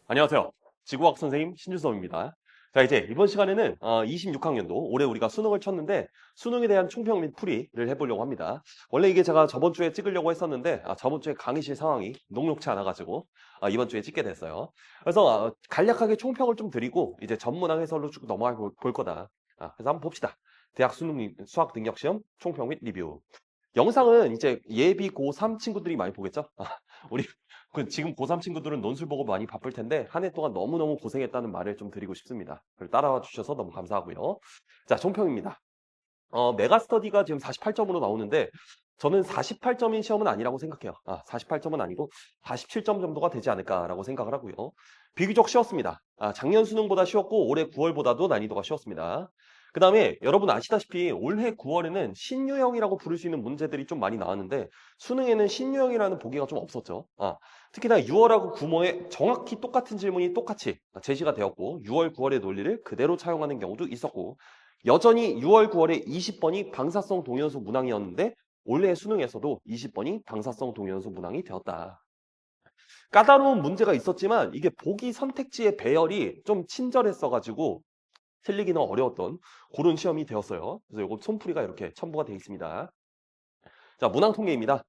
안녕하세요. 지구과학 선생님 신주섭입니다. 자, 이제 이번 시간에는 26학년도 올해 우리가 수능을 쳤는데 수능에 대한 총평 및 풀이를 해보려고 합니다. 원래 이게 제가 저번 주에 찍으려고 했었는데 저번 주에 강의실 상황이 녹록치 않아가지고 이번 주에 찍게 됐어요. 그래서 간략하게 총평을 좀 드리고 이제 전문항 해설로 쭉 넘어가 볼 거다. 그래서 한번 봅시다. 대학 수능 수학 능력 시험 총평 및 리뷰. 영상은 이제 예비 고3 친구들이 많이 보겠죠? 우리 지금 고3 친구들은 논술 보고 많이 바쁠 텐데 한 해 동안 너무너무 고생했다는 말을 좀 드리고 싶습니다. 그걸 따라와 주셔서 너무 감사하고요. 자, 총평입니다. 메가스터디가 지금 48점으로 나오는데 저는 48점인 시험은 아니라고 생각해요. 48점은 아니고 47점 정도가 되지 않을까라고 생각을 하고요. 비교적 쉬웠습니다. 작년 수능보다 쉬웠고 올해 9월보다도 난이도가 쉬웠습니다. 그 다음에 여러분 아시다시피 올해 9월에는 신유형이라고 부를 수 있는 문제들이 좀 많이 나왔는데 수능에는 신유형이라는 보기가 좀 없었죠. 특히나 6월하고 9월에 정확히 똑같은 질문이 똑같이 제시가 되었고 6월, 9월의 논리를 그대로 차용하는 경우도 있었고 여전히 6월, 9월에 20번이 방사성 동위원소 문항이었는데 올해 수능에서도 20번이 방사성 동위원소 문항이 되었다. 까다로운 문제가 있었지만 이게 보기 선택지의 배열이 좀 친절했어가지고 틀리기는 어려웠던 그런 시험이 되었어요. 그래서 이거 손풀이가 이렇게 첨부가 되어 있습니다. 자, 문항 통계입니다.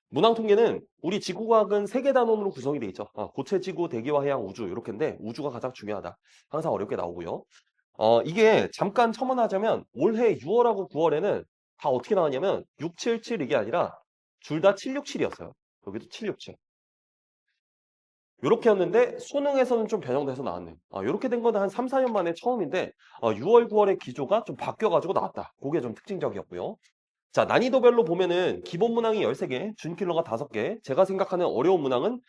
문항 통계는 우리 지구과학은 세 개 단원으로 구성이 되어 있죠. 고체 지구, 대기와 해양, 우주 이렇게인데 우주가 가장 중요하다. 항상 어렵게 나오고요. 이게 잠깐 첨언하자면 올해 6월하고 9월에는 다 어떻게 나왔냐면 677 이게 아니라 둘 다 767이었어요. 여기도 767. 요렇게였는데 수능에서는 좀 변형돼서 나왔네요. 요렇게 된 건 한 3, 4년 만에 처음인데 6월, 9월의 기조가 좀 바뀌어가지고 나왔다. 그게 좀 특징적이었고요. 자, 난이도별로 보면은 기본 문항이 13개, 준킬러가 5개. 제가 생각하는 어려운 문항은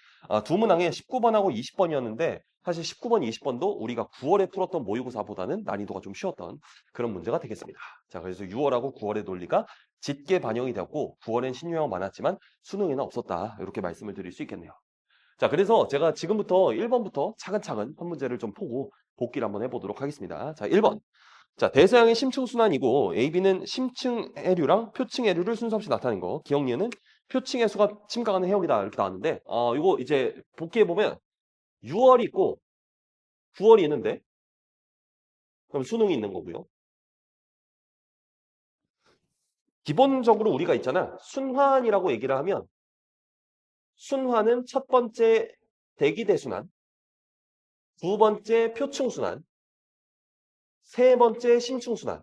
두 문항에 19번하고 20번이었는데 사실 19번, 20번도 우리가 9월에 풀었던 모의고사보다는 난이도가 좀 쉬웠던 그런 문제가 되겠습니다. 자, 그래서 6월하고 9월의 논리가 짙게 반영이 되었고 9월엔 신유형 많았지만 수능에는 없었다. 이렇게 말씀을 드릴 수 있겠네요. 자, 그래서 제가 지금부터 1번부터 차근차근 한 문제를 좀 보고 복기를 한번 해보도록 하겠습니다. 자, 1번. 자, 대서양의 심층순환이고 AB는 심층해류랑 표층해류를 순서 없이 나타낸 거. 기억니은 표층해수가 침각하는 해역이다. 이렇게 나왔는데 이거 이제 복기해보면 6월이 있고 9월이 있는데 그럼 수능이 있는 거고요. 기본적으로 우리가 있잖아. 순환이라고 얘기를 하면 순환은 첫 번째 대기대순환, 두 번째 표층순환, 세 번째 심층순환.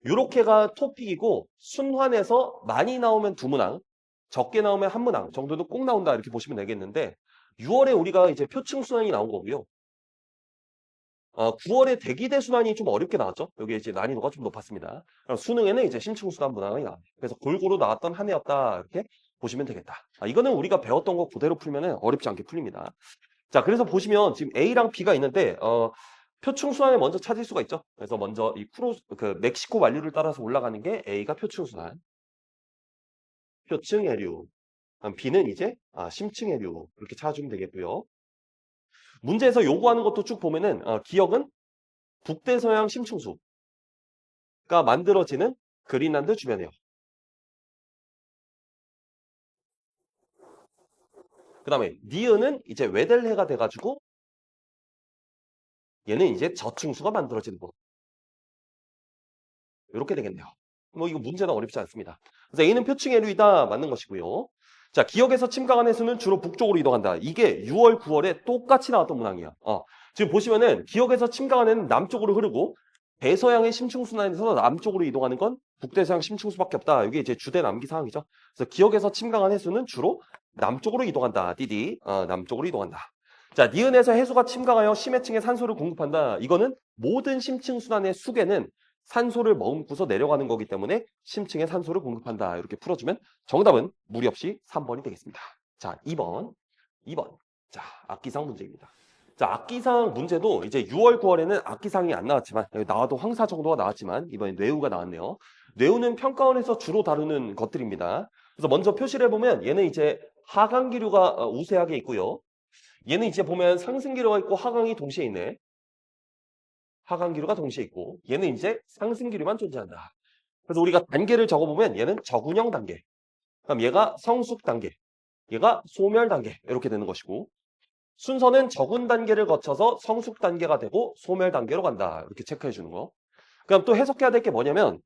요렇게가 토픽이고 순환에서 많이 나오면 두 문항, 적게 나오면 한 문항 정도는 꼭 나온다 이렇게 보시면 되겠는데 6월에 우리가 이제 표층순환이 나온 거고요. 9월에 대기대순환이 좀 어렵게 나왔죠. 여기 이제 난이도가 좀 높았습니다. 그럼 수능에는 이제 심층순환 문항이 나와요. 그래서 골고루 나왔던 한 해였다 이렇게 보시면 되겠다. 이거는 우리가 배웠던 거 그대로 풀면 어렵지 않게 풀립니다. 자, 그래서 보시면 지금 A랑 B가 있는데 표층순환을 먼저 찾을 수가 있죠. 그래서 먼저 이 멕시코 완류를 따라서 올라가는 게 A가 표층순환, 표층해류. 그럼 B는 이제 심층해류 이렇게 찾아주면 되겠고요. 문제에서 요구하는 것도 쭉 보면은 기억은 북대서양 심층수가 만들어지는 그린란드 주변이에요. 그 다음에 니은은 이제 웨델해가 돼가지고 얘는 이제 저층수가 만들어지는 거. 이렇게 되겠네요. 뭐 이거 문제는 어렵지 않습니다. 그래서 A는 표층해류이다 맞는 것이고요. 자, 기억에서 침강한 해수는 주로 북쪽으로 이동한다. 이게 6월, 9월에 똑같이 나왔던 문항이야. 지금 보시면은 기억에서 침강한 해는 남쪽으로 흐르고 대서양의 심층순환에서 남쪽으로 이동하는 건 북대서양 심층수밖에 없다. 이게 이제 주된 암기 사항이죠. 그래서 기억에서 침강한 해수는 주로 남쪽으로 이동한다. 띠디, 남쪽으로 이동한다. 자, 니은에서 해수가 침강하여 심해층에 산소를 공급한다. 이거는 모든 심층순환의 수계는 산소를 머금고서 내려가는 거기 때문에 심층에 산소를 공급한다. 이렇게 풀어주면 정답은 무리 없이 3번이 되겠습니다. 자, 2번. 2번. 자, 악기상 문제입니다. 자, 악기상 문제도 이제 6월, 9월에는 악기상이 안 나왔지만, 나와도 황사 정도가 나왔지만, 이번에 뇌우가 나왔네요. 뇌우는 평가원에서 주로 다루는 것들입니다. 그래서 먼저 표시를 해보면 얘는 이제 하강기류가 우세하게 있고요. 얘는 이제 보면 상승기류가 있고 하강이 동시에 있네. 하강기류가 동시에 있고 얘는 이제 상승기류만 존재한다. 그래서 우리가 단계를 적어보면 얘는 저군형 단계. 그럼 얘가 성숙 단계. 얘가 소멸 단계. 이렇게 되는 것이고 순서는 적은 단계를 거쳐서 성숙 단계가 되고 소멸 단계로 간다. 이렇게 체크해 주는 거. 그럼 또 해석해야 될 게 뭐냐면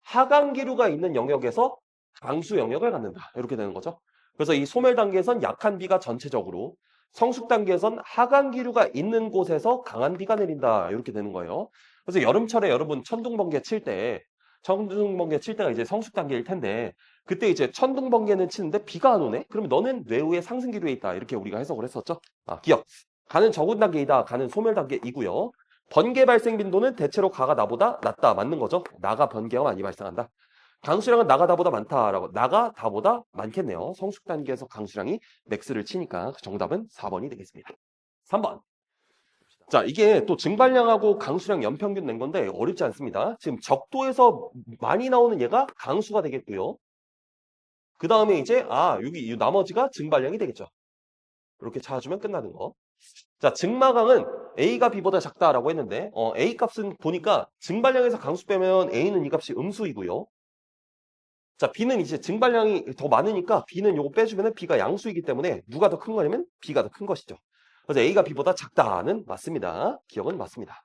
하강기류가 있는 영역에서 강수 영역을 갖는다. 이렇게 되는 거죠. 그래서 이 소멸 단계에선 약한 비가 전체적으로, 성숙 단계에선 하강기류가 있는 곳에서 강한 비가 내린다. 이렇게 되는 거예요. 그래서 여름철에 여러분 천둥번개 칠 때가 이제 성숙 단계일 텐데, 그때 이제 천둥번개는 치는데 비가 안 오네? 그러면 너는 뇌우의 상승기류에 있다. 이렇게 우리가 해석을 했었죠. 기억. 가는 적은 단계이다. 가는 소멸 단계이고요. 번개 발생 빈도는 대체로 가가 나보다 낮다. 맞는 거죠. 나가 번개가 많이 발생한다. 강수량은 나가 다보다 많다라고. 나가 다보다 많겠네요. 성숙 단계에서 강수량이 맥스를 치니까 정답은 4번이 되겠습니다. 3번. 자, 이게 또 증발량하고 강수량 연평균 낸 건데 어렵지 않습니다. 지금 적도에서 많이 나오는 얘가 강수가 되겠고요. 그 다음에 이제 여기 이 나머지가 증발량이 되겠죠. 이렇게 찾아주면 끝나는 거. 자, 증마강은 A가 B보다 작다라고 했는데 A 값은 보니까 증발량에서 강수 빼면 A는 이 값이 음수이고요. 자, B는 이제 증발량이 더 많으니까 B는 요거 빼주면 B가 양수이기 때문에 누가 더 큰 거냐면 B가 더 큰 것이죠. 그래서 A가 B보다 작다는 맞습니다. 기억은 맞습니다.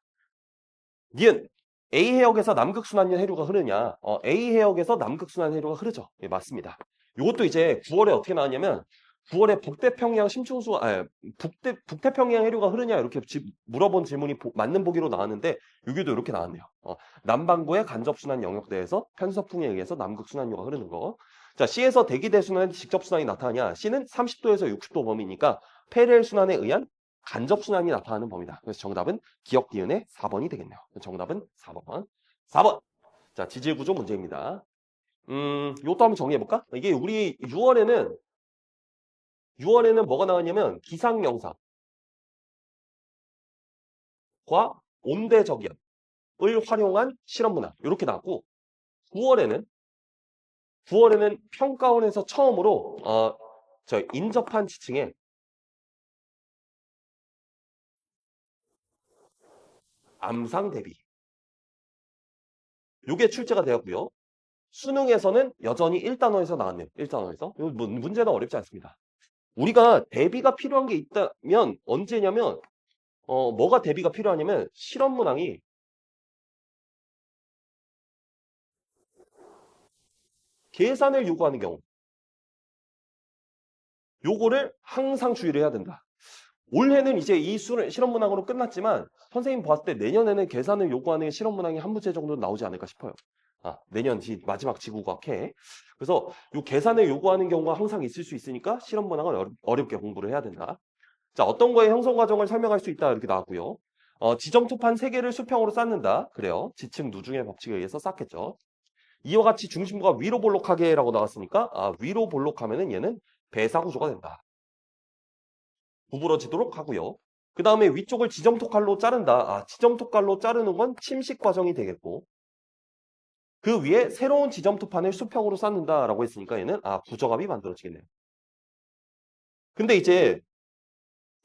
니은 A 해역에서 남극순환 해류가 흐르냐? A 해역에서 남극순환 해류가 흐르죠. 예, 맞습니다. 이것도 이제 9월에 어떻게 나왔냐면 9월에 북태평양 심층수, 북태평양 해류가 흐르냐 이렇게 물어본 질문이 맞는 보기로 나왔는데 여기도 이렇게 나왔네요. 남반구의 간접순환 영역대에서 편서풍에 의해서 남극순환류가 흐르는 거. 자, C에서 대기대순환 직접순환이 나타나냐? C는 30도에서 60도 범위니까 페레일 순환에 의한 간접순환이 나타나는 범위다. 그래서 정답은 기억 디은의 4번이 되겠네요. 정답은 4번. 4번. 자, 지질구조 문제입니다. 이것도 한번 정리해볼까? 이게 우리 6월에는 뭐가 나왔냐면 기상영상과 온대저기압을 활용한 실험문항 이렇게 나왔고 9월에는 평가원에서 처음으로 인접한 지층에 암상 대비 요게 출제가 되었고요. 수능에서는 여전히 1단원에서 나왔네요. 1단원에서. 문제는 어렵지 않습니다. 우리가 대비가 필요한 게 있다면 언제냐면 뭐가 대비가 필요하냐면 실험 문항이 계산을 요구하는 경우 요거를 항상 주의를 해야 된다. 올해는 이제 이 실험 문항으로 끝났지만 선생님 봤을 때 내년에는 계산을 요구하는 실험 문항이 한 문제 정도 나오지 않을까 싶어요. 내년 마지막 지구과학회. 그래서 이 계산을 요구하는 경우가 항상 있을 수 있으니까 실험 문항을 어렵게 공부를 해야 된다. 자, 어떤 거의 형성 과정을 설명할 수 있다 이렇게 나왔고요. 지점토판 3개를 수평으로 쌓는다. 그래요. 지층 누중의 법칙에 의해서 쌓겠죠. 이와 같이 중심부가 위로 볼록하게라고 나왔으니까 위로 볼록하면은 얘는 배사 구조가 된다. 구부러지도록 하고요. 그 다음에 위쪽을 지점토 칼로 자른다. 지점토 칼로 자르는 건 침식 과정이 되겠고 그 위에 새로운 지점토판을 수평으로 쌓는다라고 했으니까 얘는 부정압이 만들어지겠네요. 근데 이제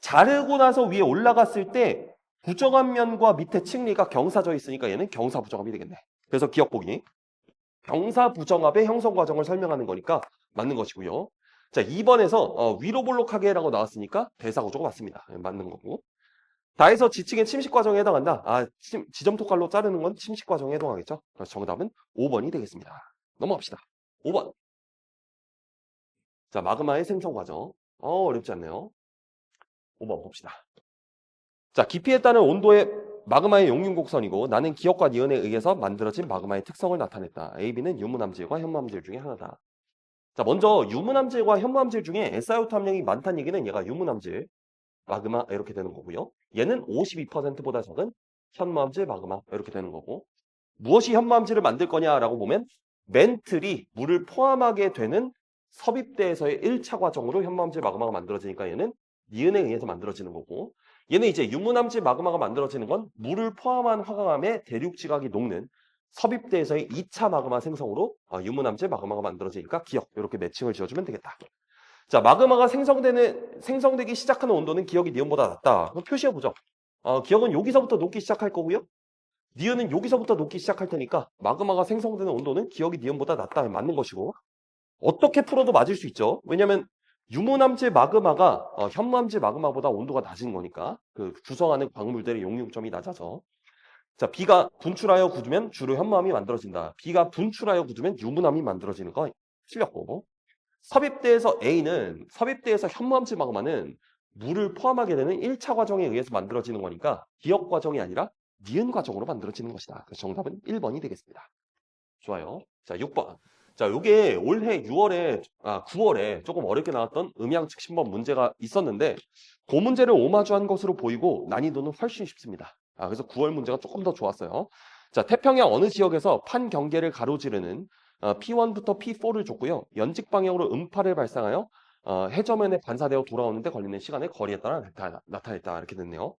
자르고 나서 위에 올라갔을 때 부정압 면과 밑에 층리가 경사져 있으니까 얘는 경사 부정압이 되겠네. 그래서 기억 보기. 경사 부정압의 형성 과정을 설명하는 거니까 맞는 것이고요. 자, 2번에서 위로 볼록하게라고 나왔으니까 대사 구조가 맞습니다. 맞는 거고. 다해서 지층의 침식 과정에 해당한다. 지점토 칼로 자르는 건 침식 과정에 해당하겠죠. 그래서 정답은 5번이 되겠습니다. 넘어갑시다. 5번. 자, 마그마의 생성 과정. 어렵지 않네요. 5번 봅시다. 자, 깊이에 따른 온도의 마그마의 용융 곡선이고 나는 기억과 니은에 의해서 만들어진 마그마의 특성을 나타냈다. A, B는 유무암질과 현무암질 중에 하나다. 자, 먼저 유무암질과 현무암질 중에 SiO2 함량이 많다는 얘기는 얘가 유무암질, 마그마 이렇게 되는 거고요. 얘는 52%보다 적은 현무암질, 마그마 이렇게 되는 거고 무엇이 현무암질을 만들 거냐라고 보면 멘틀이 물을 포함하게 되는 섭입대에서의 1차 과정으로 현무암질, 마그마가 만들어지니까 얘는 니은에 의해서 만들어지는 거고 얘는 이제 유무암질, 마그마가 만들어지는 건 물을 포함한 화강암의 대륙 지각이 녹는 섭입대에서의 2차 마그마 생성으로 유무암질, 마그마가 만들어지니까 기억 이렇게 매칭을 지어주면 되겠다. 자, 마그마가 생성되기 시작하는 온도는 기억이 니은보다 낮다. 그럼 표시해보죠. 기억은 여기서부터 녹기 시작할 거고요. 니은은 여기서부터 녹기 시작할 테니까 마그마가 생성되는 온도는 기억이 니은보다 낮다. 맞는 것이고 어떻게 풀어도 맞을 수 있죠. 왜냐면 유무남질 마그마가 현무암질 마그마보다 온도가 낮은 거니까 그 구성하는 광물들의 용융점이 낮아서 자, B가 분출하여 굳으면 주로 현무암이 만들어진다. B가 분출하여 굳으면 유무암이 만들어지는 거 틀렸고 섭입대에서 현무암질 마그마는 물을 포함하게 되는 1차 과정에 의해서 만들어지는 거니까 기억 과정이 아니라 니은 과정으로 만들어지는 것이다. 그래서 정답은 1번이 되겠습니다. 좋아요. 자, 6번. 자, 요게 올해 9월에 조금 어렵게 나왔던 음양측신법 문제가 있었는데 그 문제를 오마주한 것으로 보이고 난이도는 훨씬 쉽습니다. 그래서 9월 문제가 조금 더 좋았어요. 자, 태평양 어느 지역에서 판 경계를 가로지르는 P1부터 P4를 줬고요. 연직 방향으로 음파를 발생하여 해저면에 반사되어 돌아오는데 걸리는 시간의 거리에 따라 나타냈다. 이렇게 됐네요.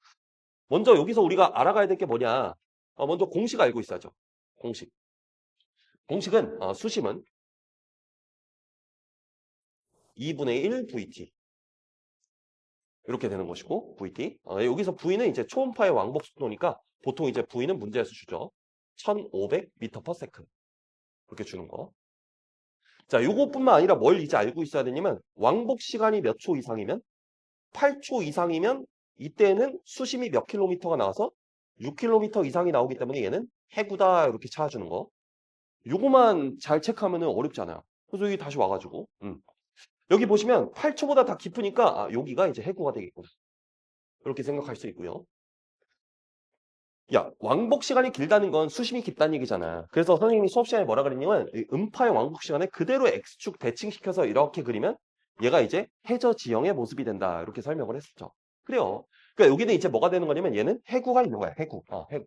먼저 여기서 우리가 알아가야 될 게 뭐냐. 먼저 공식 알고 있어야죠. 공식. 공식은 수심은 2분의 1 VT 이렇게 되는 것이고 VT 여기서 V는 이제 초음파의 왕복 속도니까 보통 이제 V는 문제에서 주죠. 1500m/s 이렇게 주는 거. 자, 요것뿐만 아니라 뭘 이제 알고 있어야 되냐면 왕복 시간이 몇 초 이상이면 8초 이상이면 이때는 수심이 몇 킬로미터가 나와서 6km 이상이 나오기 때문에 얘는 해구다 이렇게 찾아주는 거. 요거만 잘 체크하면 어렵지 않아요. 그래서 여기 다시 와가지고 여기 보시면 8초보다 다 깊으니까 여기가 이제 해구가 되겠구나. 이렇게 생각할 수 있고요. 야, 왕복 시간이 길다는 건 수심이 깊다는 얘기잖아. 그래서 선생님이 수업 시간에 뭐라 그랬냐면 음파의 왕복 시간을 그대로 X축 대칭시켜서 이렇게 그리면 얘가 이제 해저 지형의 모습이 된다. 이렇게 설명을 했었죠. 그래요. 그러니까 여기는 이제 뭐가 되는 거냐면 얘는 해구가 있는 거야. 해구. 해구.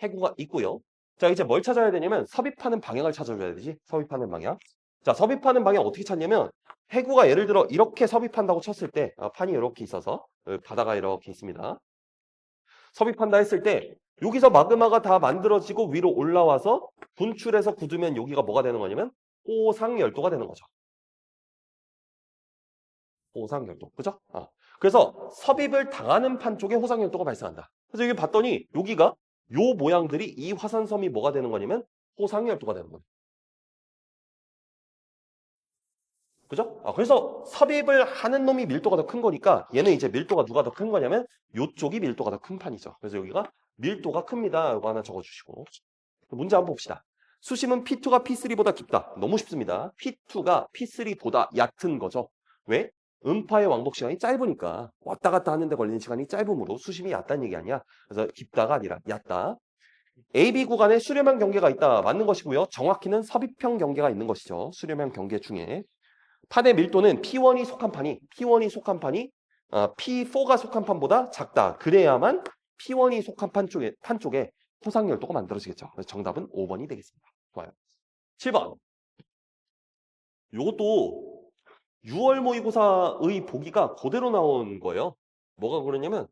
해구가 있고요. 자, 이제 뭘 찾아야 되냐면 섭입하는 방향을 찾아줘야 되지. 섭입하는 방향. 자, 섭입하는 방향 어떻게 찾냐면 해구가 예를 들어 이렇게 섭입한다고 쳤을 때 판이 이렇게 있어서 바다가 이렇게 있습니다. 섭입한다 했을 때 여기서 마그마가 다 만들어지고 위로 올라와서 분출해서 굳으면 여기가 뭐가 되는 거냐면 호상열도가 되는 거죠. 호상열도. 그죠? 그래서 섭입을 당하는 판 쪽에 호상열도가 발생한다. 그래서 여기 봤더니 여기가 요 모양들이 이 화산섬이 뭐가 되는 거냐면 호상열도가 되는 거예요. 그죠? 그래서 섭입을 하는 놈이 밀도가 더 큰 거니까 얘는 이제 밀도가 누가 더 큰 거냐면 요쪽이 밀도가 더 큰 판이죠. 그래서 여기가 밀도가 큽니다. 이거 하나 적어주시고 문제 한번 봅시다. 수심은 P2가 P3보다 깊다. 너무 쉽습니다. P2가 P3보다 얕은 거죠. 왜? 음파의 왕복 시간이 짧으니까 왔다 갔다 하는데 걸리는 시간이 짧으므로 수심이 얕다는 얘기 아니야. 그래서 깊다가 아니라 얕다. AB 구간에 수렴형 경계가 있다. 맞는 것이고요. 정확히는 섭입형 경계가 있는 것이죠. 수렴형 경계 중에. 판의 밀도는 P1이 속한 판이 P4가 속한 판보다 작다. 그래야만 P1이 속한 판 쪽에 호상열도가 만들어지겠죠. 그래서 정답은 5번이 되겠습니다. 좋아요. 7번. 이것도 6월 모의고사의 보기가 그대로 나온 거예요. 뭐가 그러냐면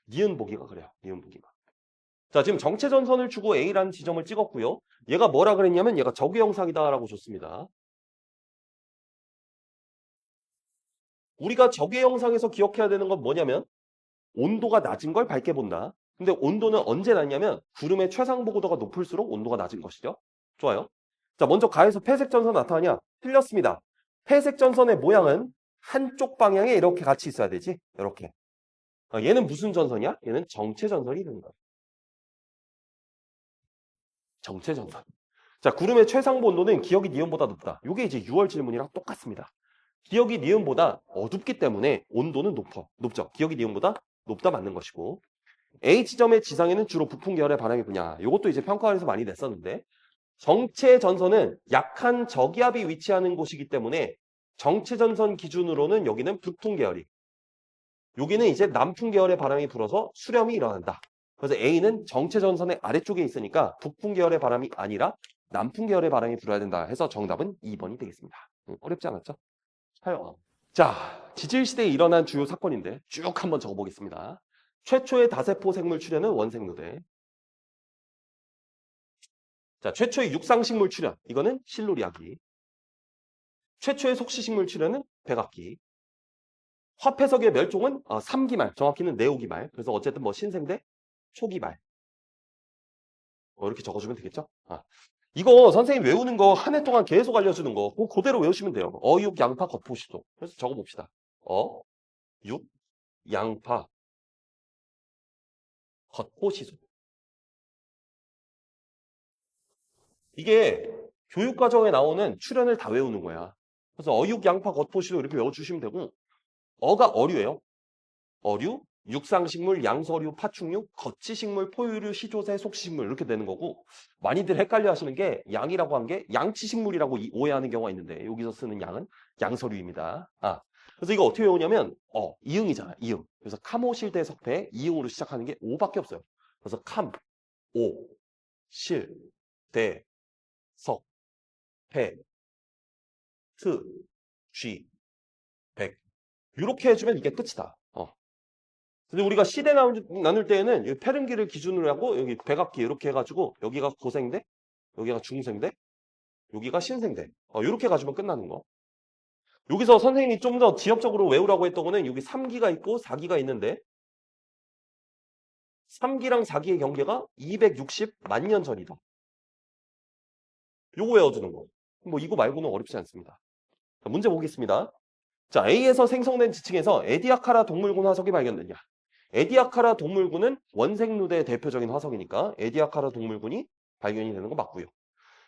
니은 보기가 그래요. 니은 보기가. 자, 지금 정체전선을 주고 A라는 지점을 찍었고요. 얘가 뭐라 그랬냐면 얘가 적외영상이다라고 줬습니다. 우리가 적외영상에서 기억해야 되는 건 뭐냐면 온도가 낮은 걸 밝게 본다. 근데 온도는 언제 낮냐면 구름의 최상보고도가 높을수록 온도가 낮은 것이죠. 좋아요. 자, 먼저 가에서 회색 전선 나타나냐? 틀렸습니다. 회색 전선의 모양은 한쪽 방향에 이렇게 같이 있어야 되지. 이렇게. 얘는 무슨 전선이야? 얘는 정체 전선이 되는 거야. 정체 전선. 자, 구름의 최상보 온도는 기억이 니은보다 높다. 이게 이제 6월 질문이랑 똑같습니다. 기억이 니은보다 어둡기 때문에 온도는 높죠. 기억이 니은보다 높다 맞는 것이고 H점의 지상에는 주로 부풍 계열의 바람이 부냐. 이것도 이제 평가원에서 많이 냈었는데 정체 전선은 약한 저기압이 위치하는 곳이기 때문에 정체 전선 기준으로는 여기는 북풍 계열이 여기는 이제 남풍 계열의 바람이 불어서 수렴이 일어난다. 그래서 A는 정체 전선의 아래쪽에 있으니까 북풍 계열의 바람이 아니라 남풍 계열의 바람이 불어야 된다 해서 정답은 2번이 되겠습니다. 어렵지 않았죠? 자, 지질시대에 일어난 주요 사건인데 쭉 한번 적어보겠습니다. 최초의 다세포 생물 출현은 원생누대. 자, 최초의 육상식물 출현. 이거는 실놀이하기. 최초의 속시식물 출현은 백악기. 화폐석의 멸종은 3기말. 정확히는 네오기말. 그래서 어쨌든 뭐 신생대 초기말. 이렇게 적어주면 되겠죠? 이거 선생님 외우는 거 한 해 동안 계속 알려주는 거 그거 그대로 외우시면 돼요. 어육, 양파, 겉포시소. 그래서 적어봅시다. 어, 육, 양파, 겉포시소. 이게 교육과정에 나오는 출연을 다 외우는 거야. 그래서 어육, 양파, 겉포시소 이렇게 외워주시면 되고 어가 어류예요. 어류, 육상식물, 양서류, 파충류, 거치식물, 포유류, 시조새, 속식물 이렇게 되는 거고 많이들 헷갈려 하시는 게 양이라고 한 게 양치식물이라고 오해하는 경우가 있는데 여기서 쓰는 양은 양서류입니다. 그래서 이거 어떻게 외우냐면 이응이잖아. 이응. 그래서 카모실대 석패 이응으로 시작하는 게 오밖에 없어요. 그래서 캄, 오, 실, 대, 석, 패, 트, 쥐, 백 이렇게 해주면 이게 끝이다. 근데 우리가 시대 나눌 때에는 이 페른기를 기준으로 하고 여기 백악기 이렇게 해가지고 여기가 고생대, 여기가 중생대, 여기가 신생대 이렇게 가지면 끝나는 거. 여기서 선생님이 좀 더 지역적으로 외우라고 했던 거는 여기 3기가 있고 4기가 있는데 3기랑 4기의 경계가 260만 년 전이다. 요거 외워주는 거. 뭐 이거 말고는 어렵지 않습니다. 자, 문제 보겠습니다. 자, A에서 생성된 지층에서 에디아카라 동물군 화석이 발견됐냐? 에디아카라 동물군은 원생루대의 대표적인 화석이니까 에디아카라 동물군이 발견이 되는 거 맞고요.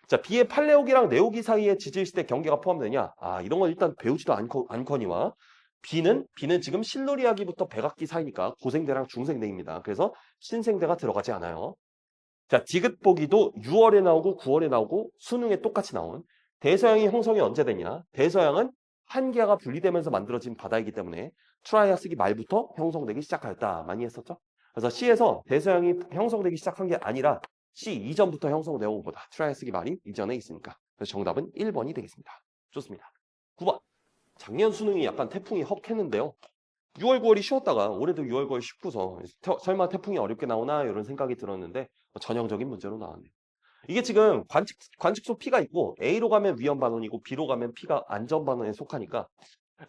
자, B의 팔레오기랑 네오기 사이의 지질시대 경계가 포함되냐? 이런 건 일단 배우지도 않거니와 B는 지금 실루리아기부터 백악기 사이니까 고생대랑 중생대입니다. 그래서 신생대가 들어가지 않아요. 자, 디귿보기도 6월에 나오고 9월에 나오고 수능에 똑같이 나온 대서양의 형성이 언제 되냐? 대서양은 한계가 분리되면서 만들어진 바다이기 때문에 트라이아스기 말부터 형성되기 시작하였다. 많이 했었죠? 그래서 C에서 대서양이 형성되기 시작한 게 아니라 C 이전부터 형성되어 온 거다. 트라이아스기 말이 이전에 있으니까. 그래서 정답은 1번이 되겠습니다. 좋습니다. 9번. 작년 수능이 약간 태풍이 헉했는데요. 6월, 9월이 쉬웠다가 올해도 6월, 9월 쉽고서 설마 태풍이 어렵게 나오나 이런 생각이 들었는데 전형적인 문제로 나왔네요. 이게 지금 관측소 P가 있고 A로 가면 위험 반원이고 B로 가면 P가 안전 반원에 속하니까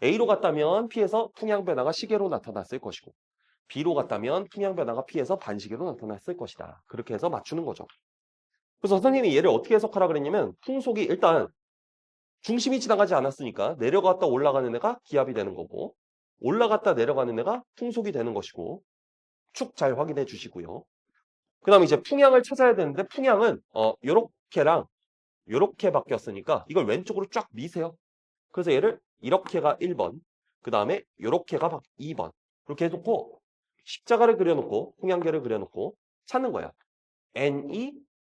A로 갔다면 P에서 풍향 변화가 시계로 나타났을 것이고 B로 갔다면 풍향 변화가 P에서 반시계로 나타났을 것이다. 그렇게 해서 맞추는 거죠. 그래서 선생님이 얘를 어떻게 해석하라 그랬냐면 풍속이 일단 중심이 지나가지 않았으니까 내려갔다 올라가는 애가 기압이 되는 거고 올라갔다 내려가는 애가 풍속이 되는 것이고 축 잘 확인해 주시고요. 그 다음에 이제 풍향을 찾아야 되는데 풍향은 요렇게랑 요렇게 바뀌었으니까 이걸 왼쪽으로 쫙 미세요. 그래서 얘를 이렇게가 1번, 그 다음에 요렇게가 2번 이렇게 해놓고 십자가를 그려놓고 풍향계를 그려놓고 찾는 거야.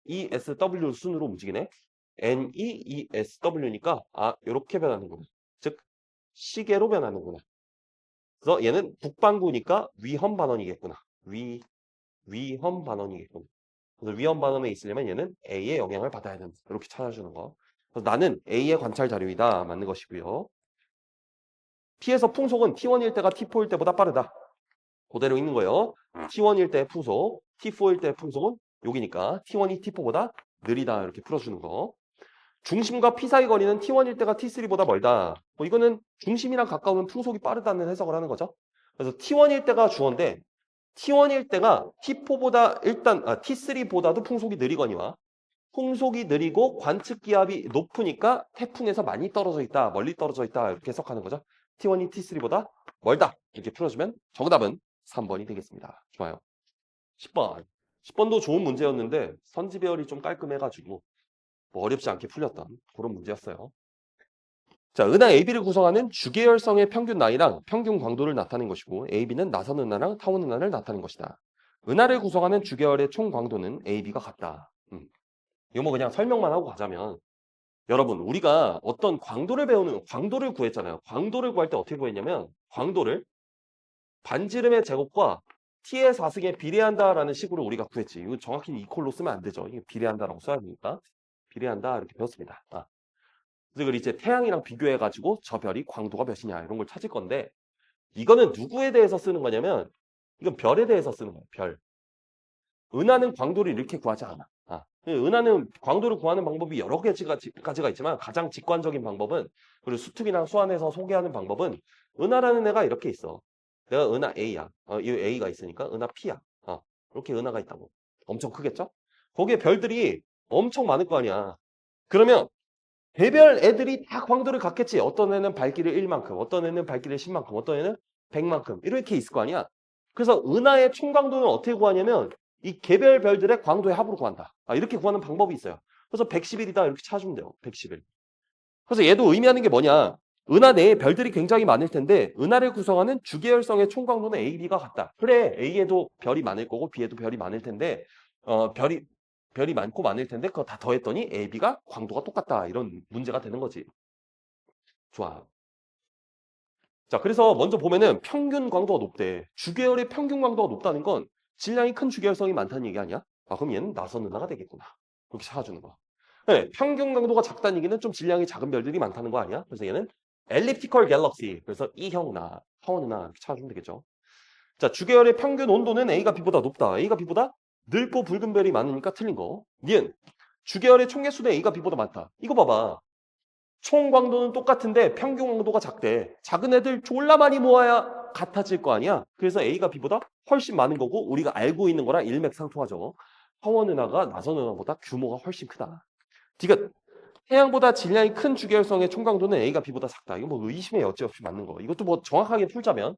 NEESW 순으로 움직이네. NEESW니까 요렇게 변하는구나. 즉 시계로 변하는구나. 그래서 얘는 북반구니까 위험 반원이겠구나. 위험 반원이겠구나. 그래서 위험 반원에 있으려면 얘는 A의 영향을 받아야 된다. 이렇게 찾아주는 거. 그래서 나는 A의 관찰 자료이다. 맞는 것이고요. P에서 풍속은 T1일 때가 T4일 때보다 빠르다. 그대로 있는 거예요. T1일 때 풍속, T4일 때 풍속은 여기니까 T1이 T4보다 느리다. 이렇게 풀어주는 거. 중심과 P 사이 거리는 T1일 때가 T3보다 멀다. 뭐 이거는 중심이랑 가까우면 풍속이 빠르다는 해석을 하는 거죠. 그래서 T1일 때가 주어인데 T1일 때가 T4보다 T3보다도 풍속이 느리거니와 풍속이 느리고 관측 기압이 높으니까 태풍에서 많이 떨어져 있다, 멀리 떨어져 있다 이렇게 해석하는 거죠. T1이 T3보다 멀다 이렇게 풀어주면 정답은 3번이 되겠습니다. 좋아요. 10번. 10번도 좋은 문제였는데 선지배열이 좀 깔끔해가지고 뭐 어렵지 않게 풀렸던 그런 문제였어요. 자, 은하 AB를 구성하는 주계열성의 평균 나이랑 평균 광도를 나타낸 것이고 AB는 나선 은하랑 타원 은하를 나타낸 것이다. 은하를 구성하는 주계열의 총 광도는 AB가 같다. 이거 뭐 그냥 설명만 하고 가자면 여러분 우리가 어떤 광도를 구했잖아요. 광도를 구할 때 어떻게 구했냐면 광도를 반지름의 제곱과 t의 4승에 비례한다라는 식으로 우리가 구했지. 이거 정확히 이퀄로 쓰면 안 되죠. 이게 비례한다라고 써야 되니까. 비례한다 이렇게 배웠습니다. 그래서 이걸 이제 태양이랑 비교해가지고 저 별이 광도가 몇이냐 이런 걸 찾을 건데 이거는 누구에 대해서 쓰는 거냐면 이건 별에 대해서 쓰는 거예요. 별. 은하는 광도를 이렇게 구하지 않아. 은하는 광도를 구하는 방법이 여러 가지가 있지만 가장 직관적인 방법은 그리고 수특이나 수안에서 소개하는 방법은 은하라는 애가 이렇게 있어. 내가 은하 A야. 이 A가 있으니까 은하 P야. 이렇게 은하가 있다고. 엄청 크겠죠? 거기에 별들이 엄청 많을 거 아니야. 그러면 개별 애들이 다 광도를 갖겠지. 어떤 애는 발길이 1만큼, 어떤 애는 발길이 10만큼, 어떤 애는 100만큼 이렇게 있을 거 아니야. 그래서 은하의 총 광도는 어떻게 구하냐면 이 개별 별들의 광도의 합으로 구한다. 이렇게 구하는 방법이 있어요. 그래서 111이다 이렇게 찾으면 돼요. 111. 그래서 얘도 의미하는 게 뭐냐. 은하 내에 별들이 굉장히 많을 텐데 은하를 구성하는 주계열성의 총 광도는 A, B가 같다. 그래, A에도 별이 많을 거고 B에도 별이 많을 텐데 별이 많고 많을 텐데 그거 다 더했더니 A, B가 광도가 똑같다. 이런 문제가 되는 거지. 좋아. 자, 그래서 먼저 보면은 평균 광도가 높대. 주계열의 평균 광도가 높다는 건 질량이 큰 주계열성이 많다는 얘기 아니야? 그럼 얘는 나선 은하가 되겠구나. 그렇게 찾아주는 거야. 네, 평균 강도가 작다는 얘기는 좀 질량이 작은 별들이 많다는 거 아니야? 그래서 얘는 엘립티컬 갤럭시. 그래서 E형나 타원은하 이렇게 찾아주면 되겠죠. 자, 주계열의 평균 온도는 A가 B보다 높다. A가 B보다 늙고 붉은 별이 많으니까 틀린 거. 니은 주계열의 총 개수는 A가 B보다 많다. 이거 봐봐. 총 광도는 똑같은데 평균 광도가 작대. 작은 애들 졸라 많이 모아야 같아질 거 아니야? 그래서 A가 B보다 훨씬 많은 거고 우리가 알고 있는 거랑 일맥상통하죠. 타원은하가 나선은하보다 규모가 훨씬 크다. 그러니까 태양보다 질량이 큰 주계열성의 총 강도는 A가 B보다 작다. 이거 뭐 의심의 여지 없이 맞는 거. 이것도 뭐 정확하게 풀자면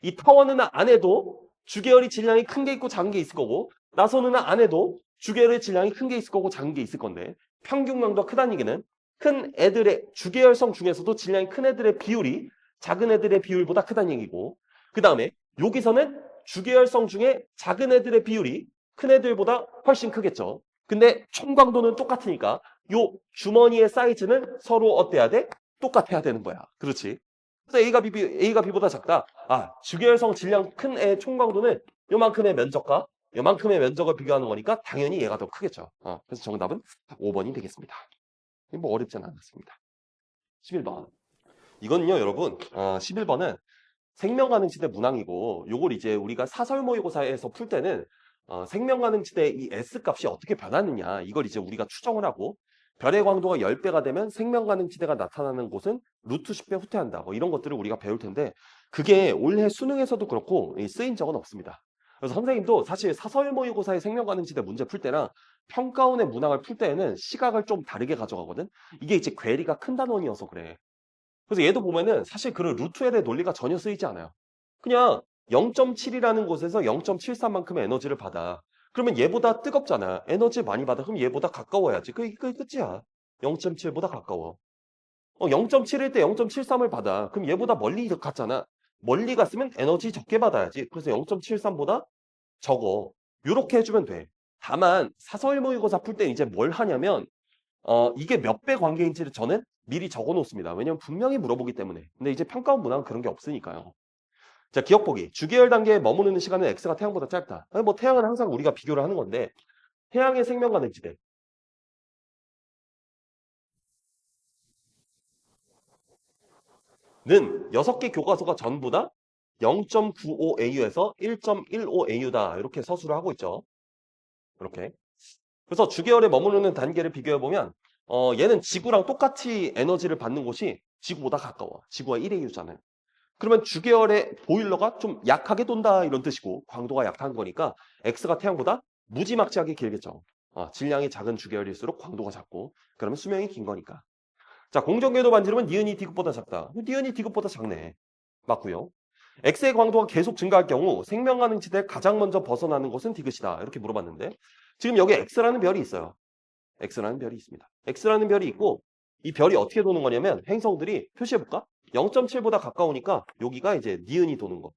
이 타원은하 안에도 주계열이 질량이 큰 게 있고 작은 게 있을 거고 나선은하 안에도 주계열의 질량이 큰 게 있을 거고 작은 게 있을 건데 평균 강도가 크다는 얘기는 큰 애들의 주계열성 중에서도 질량이 큰 애들의 비율이 작은 애들의 비율보다 크다는 얘기고 그 다음에 여기서는 주계열성 중에 작은 애들의 비율이 큰 애들보다 훨씬 크겠죠. 근데 총 강도는 똑같으니까 요 주머니의 사이즈는 서로 어때야 돼? 똑같아야 되는 거야. 그렇지? 그래서 A가 B보다 작다. 주계열성 질량 큰 애 총 강도는 요만큼의 면적과 요만큼의 면적을 비교하는 거니까 당연히 얘가 더 크겠죠. 그래서 정답은 5번이 되겠습니다. 뭐 어렵지는 않았습니다. 11번. 이건요, 여러분. 11번은 생명가능지대 문항이고 요걸 이제 우리가 사설 모의고사에서 풀 때는 생명가능지대 이 S 값이 어떻게 변하느냐 이걸 이제 우리가 추정을 하고 별의 광도가 10배가 되면 생명가능지대가 나타나는 곳은 루트 10배 후퇴한다. 뭐 이런 것들을 우리가 배울 텐데 그게 올해 수능에서도 그렇고 쓰인 적은 없습니다. 그래서 선생님도 사실 사설 모의고사의 생명가능지대 문제 풀 때랑 평가원의 문항을 풀 때에는 시각을 좀 다르게 가져가거든. 이게 이제 괴리가 큰 단원이어서 그래. 그래서 얘도 보면은 사실 그런 루트에 대해 논리가 전혀 쓰이지 않아요. 그냥 0.7이라는 곳에서 0.73만큼의 에너지를 받아. 그러면 얘보다 뜨겁잖아. 에너지 많이 받아. 그럼 얘보다 가까워야지. 그게 끝이야. 0.7보다 가까워. 0.7일 때 0.73을 받아. 그럼 얘보다 멀리 갔잖아. 멀리 갔으면 에너지 적게 받아야지. 그래서 0.73보다 적어. 요렇게 해주면 돼. 다만 사설 모의고사 풀 때 이제 뭘 하냐면 이게 몇 배 관계인지를 저는 미리 적어 놓습니다. 왜냐면 분명히 물어보기 때문에. 근데 이제 평가원 문항은 그런 게 없으니까요. 자, 기억 보기. 주계열 단계에 머무르는 시간은 X가 태양보다 짧다. 뭐 태양은 항상 우리가 비교를 하는 건데 태양의 생명 가능지대는 6개 교과서가 전부 다 0.95AU에서 1.15AU다. 이렇게 서술을 하고 있죠. 이렇게. 그래서 주계열에 머무르는 단계를 비교해 보면 얘는 지구랑 똑같이 에너지를 받는 곳이 지구보다 가까워. 지구가 1AU잖아요. 그러면 주계열의 보일러가 좀 약하게 돈다 이런 뜻이고 광도가 약한 거니까 X가 태양보다 무지막지하게 길겠죠. 질량이 작은 주계열일수록 광도가 작고 그러면 수명이 긴 거니까. 자, 공정궤도 반지름은 니은이 D급보다 작다. 니은이 D급보다 작네. 맞고요. X의 광도가 계속 증가할 경우 생명 가능지대를 가장 먼저 벗어나는 곳은 디귿이다. 이렇게 물어봤는데 지금 여기 X라는 별이 있어요. X라는 별이 있습니다. X라는 별이 있고 이 별이 어떻게 도는 거냐면 행성들이 표시해볼까? 0.7보다 가까우니까 여기가 이제 니은이 도는 거.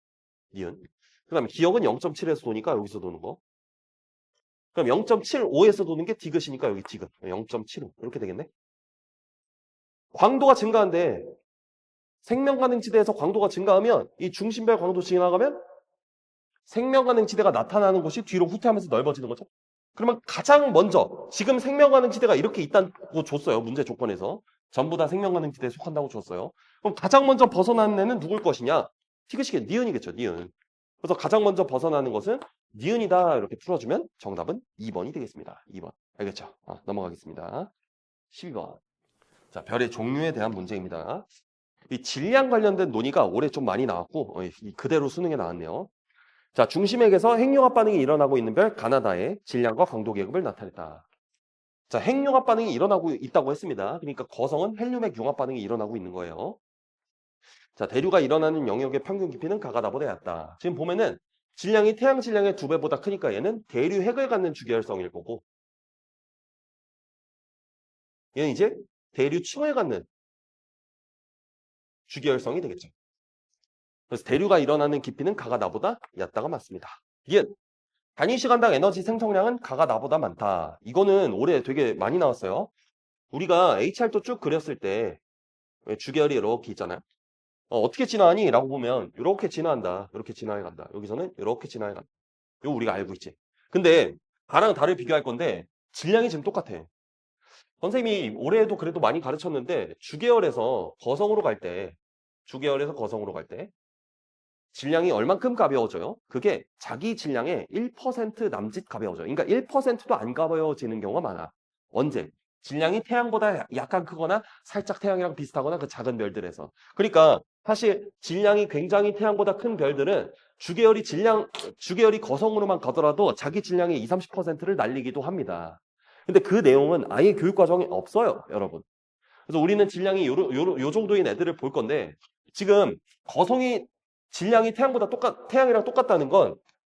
니은. 그 다음에 기억은 0.7에서 도니까 여기서 도는 거. 그럼 0.75에서 도는 게 디귿이니까 여기 디귿. 0.75 이렇게 되겠네. 광도가 증가한데 생명 가능지대에서 광도가 증가하면 이 중심별 광도 지나가면 생명 가능지대가 나타나는 곳이 뒤로 후퇴하면서 넓어지는 거죠. 그러면 가장 먼저 지금 생명 가능지대가 이렇게 있다고 줬어요. 문제 조건에서. 전부 다 생명 가능지대에 속한다고 줬어요. 그럼 가장 먼저 벗어나는 애는 누굴 것이냐? 티그시게 니은이겠죠. 니은. 그래서 가장 먼저 벗어나는 것은 니은이다. 이렇게 풀어주면 정답은 2번이 되겠습니다. 2번. 알겠죠? 넘어가겠습니다. 12번. 자, 별의 종류에 대한 문제입니다. 이 질량 관련된 논의가 올해 좀 많이 나왔고 그대로 수능에 나왔네요. 자, 중심액에서 핵융합 반응이 일어나고 있는 별 가나다의 질량과 강도 계급을 나타냈다. 자, 핵융합 반응이 일어나고 있다고 했습니다. 그러니까 거성은 헬륨핵 융합 반응이 일어나고 있는 거예요. 자, 대류가 일어나는 영역의 평균 깊이는 가가 나보다 얕다. 지금 보면은 질량이 태양 질량의 2배보다 크니까 얘는 대류 핵을 갖는 주계열성일 거고, 얘는 이제 대류 층을 갖는 주계열성이 되겠죠. 그래서 대류가 일어나는 깊이는 가가 나보다 얕다가 맞습니다. 이게 단위 시간당 에너지 생성량은 가가 나보다 많다. 이거는 올해 되게 많이 나왔어요. 우리가 HR도 쭉 그렸을 때 주계열이 이렇게 있잖아요. 어떻게 진화하니? 라고 보면 이렇게 진화한다. 이렇게 진화해 간다. 여기서는 이렇게 진화해 간다. 이거 우리가 알고 있지. 근데 가랑 달을 비교할 건데 질량이 지금 똑같아. 선생님이 올해에도 그래도 많이 가르쳤는데 주계열에서 거성으로 갈 때, 주계열에서 거성으로 갈 때 질량이 얼만큼 가벼워져요? 그게 자기 질량의 1% 남짓 가벼워져요. 그러니까 1%도 안 가벼워지는 경우가 많아. 언제? 질량이 태양보다 약간 크거나 살짝 태양이랑 비슷하거나 그 작은 별들에서. 그러니까 사실 질량이 굉장히 태양보다 큰 별들은 주계열이 거성으로만 가더라도 자기 질량의 20, 30%를 날리기도 합니다. 근데 그 내용은 아예 교육 과정에 없어요, 여러분. 그래서 우리는 질량이 요 정도인 애들을 볼 건데 지금 거성이 질량이 태양이랑 똑같다는 건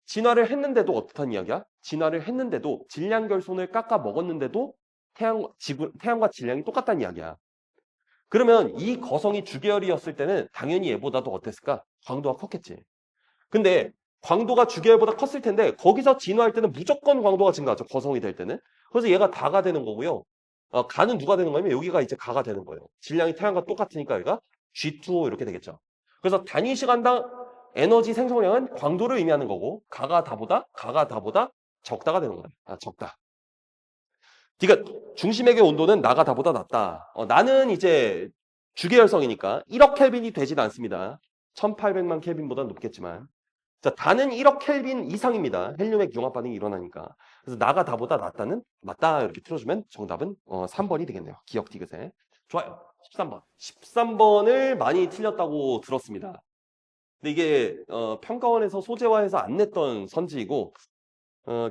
진화를 했는데도 어떻다는 이야기야? 진화를 했는데도 질량 결손을 깎아 먹었는데도 태양과 질량이 똑같다는 이야기야. 그러면 이 거성이 주계열이었을 때는 당연히 얘보다도 어땠을까? 광도가 컸겠지. 근데 광도가 주계열보다 컸을 텐데 거기서 진화할 때는 무조건 광도가 증가하죠. 거성이 될 때는. 그래서 얘가 다가 되는 거고요. 가는 누가 되는 거냐면 여기가 이제 가가 되는 거예요. 질량이 태양과 똑같으니까 얘가 G2O 이렇게 되겠죠. 그래서 단위 시간당 에너지 생성량은 광도를 의미하는 거고 가가 다보다 적다가 되는 거예요. 적다. 그러니까 중심액의 온도는 나가 다보다 낮다. 나는 이제 주계열성이니까 1억 켈빈이 되진 않습니다. 1800만 켈빈보다 높겠지만 자, 다는 1억 켈빈 이상입니다. 헬륨핵 융합 반응이 일어나니까. 그래서 나가 다보다 낫다는 맞다 이렇게 틀어주면 정답은 3번이 되겠네요. 기억 디귿에. 좋아요. 13번. 13번을 많이 틀렸다고 들었습니다. 근데 이게 평가원에서 소재화해서 안 냈던 선지이고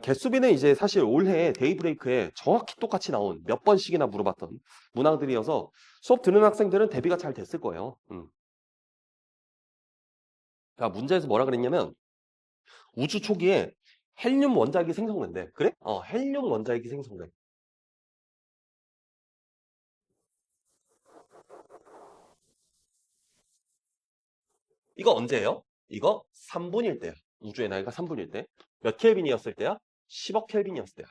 개수비는 이제 사실 올해 데이브레이크에 정확히 똑같이 나온 몇 번씩이나 물어봤던 문항들이어서 수업 듣는 학생들은 대비가 잘 됐을 거예요. 자, 문제에서 뭐라 그랬냐면 우주 초기에 헬륨 원자핵이 생성된대. 그래? 헬륨 원자핵이 생성돼. 이거 언제예요? 이거 3분일 때야. 우주의 나이가 3분일 때. 몇 켈빈이었을 때야? 10억 켈빈이었을 때야.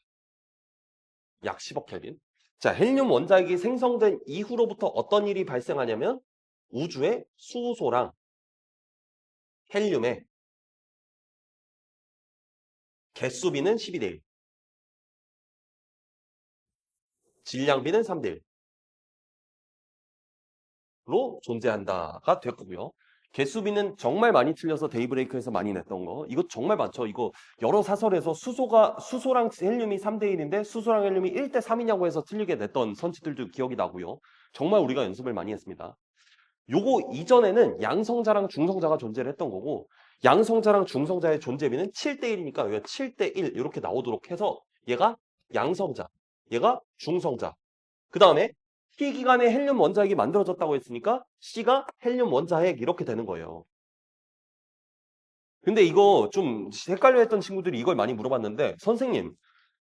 약 10억 켈빈. 자, 헬륨 원자핵이 생성된 이후로부터 어떤 일이 발생하냐면 우주의 수소랑 헬륨의 개수비는 12대 1, 질량비는 3대 1로 존재한다가 됐고요. 개수비는 정말 많이 틀려서 데이브레이크에서 많이 냈던 거. 이거 정말 많죠. 이거 여러 사설에서 수소랑 헬륨이 3대 1인데 수소랑 헬륨이 1대 3이냐고 해서 틀리게 냈던 선지들도 기억이 나고요. 정말 우리가 연습을 많이 했습니다. 요거 이전에는 양성자랑 중성자가 존재를 했던 거고 양성자랑 중성자의 존재비는 7대 1이니까 여기가 7대 1 이렇게 나오도록 해서 얘가 양성자, 얘가 중성자. 그 다음에 T기간에 헬륨 원자핵이 만들어졌다고 했으니까 C가 헬륨 원자핵 이렇게 되는 거예요. 근데 이거 좀 헷갈려 했던 친구들이 이걸 많이 물어봤는데 선생님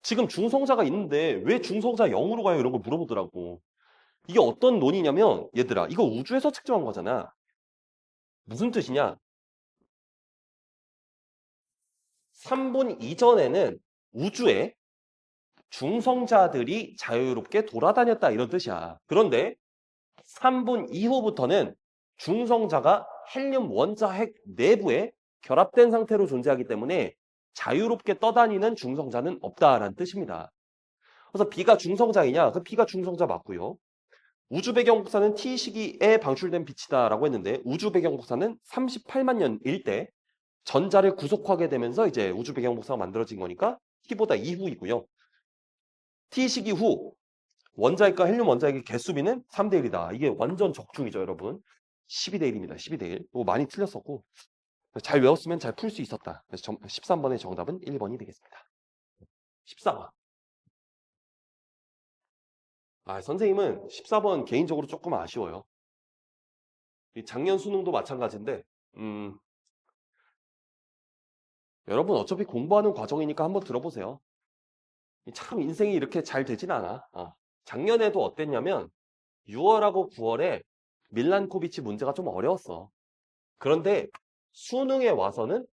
지금 중성자가 있는데 왜 중성자 0으로 가요? 이런 걸 물어보더라고. 이게 어떤 논이냐면 얘들아 이거 우주에서 측정한 거잖아. 무슨 뜻이냐? 3분 이전에는 우주에 중성자들이 자유롭게 돌아다녔다 이런 뜻이야. 그런데 3분 이후부터는 중성자가 헬륨 원자핵 내부에 결합된 상태로 존재하기 때문에 자유롭게 떠다니는 중성자는 없다라는 뜻입니다. 그래서 B가 중성자이냐? 그 B가 중성자 맞고요. 우주 배경 복사는 T 시기에 방출된 빛이다라고 했는데 우주 배경 복사는 38만 년일 때 전자를 구속하게 되면서 이제 우주 배경 복사가 만들어진 거니까 T보다 이후이고요. T 시기 후 원자핵과 헬륨 원자핵의 개수비는 3대 1이다. 이게 완전 적중이죠, 여러분. 12대 1입니다. 12대 1. 이거 많이 틀렸었고 잘 외웠으면 잘 풀 수 있었다. 그래서 13번의 정답은 1번이 되겠습니다. 14번. 선생님은 14번 개인적으로 조금 아쉬워요. 이 작년 수능도 마찬가지인데, 음, 여러분 어차피 공부하는 과정이니까 한번 들어보세요. 참 인생이 이렇게 잘 되진 않아. 작년에도 어땠냐면 6월하고 9월에 밀란코비치 문제가 좀 어려웠어. 그런데 수능에 와서는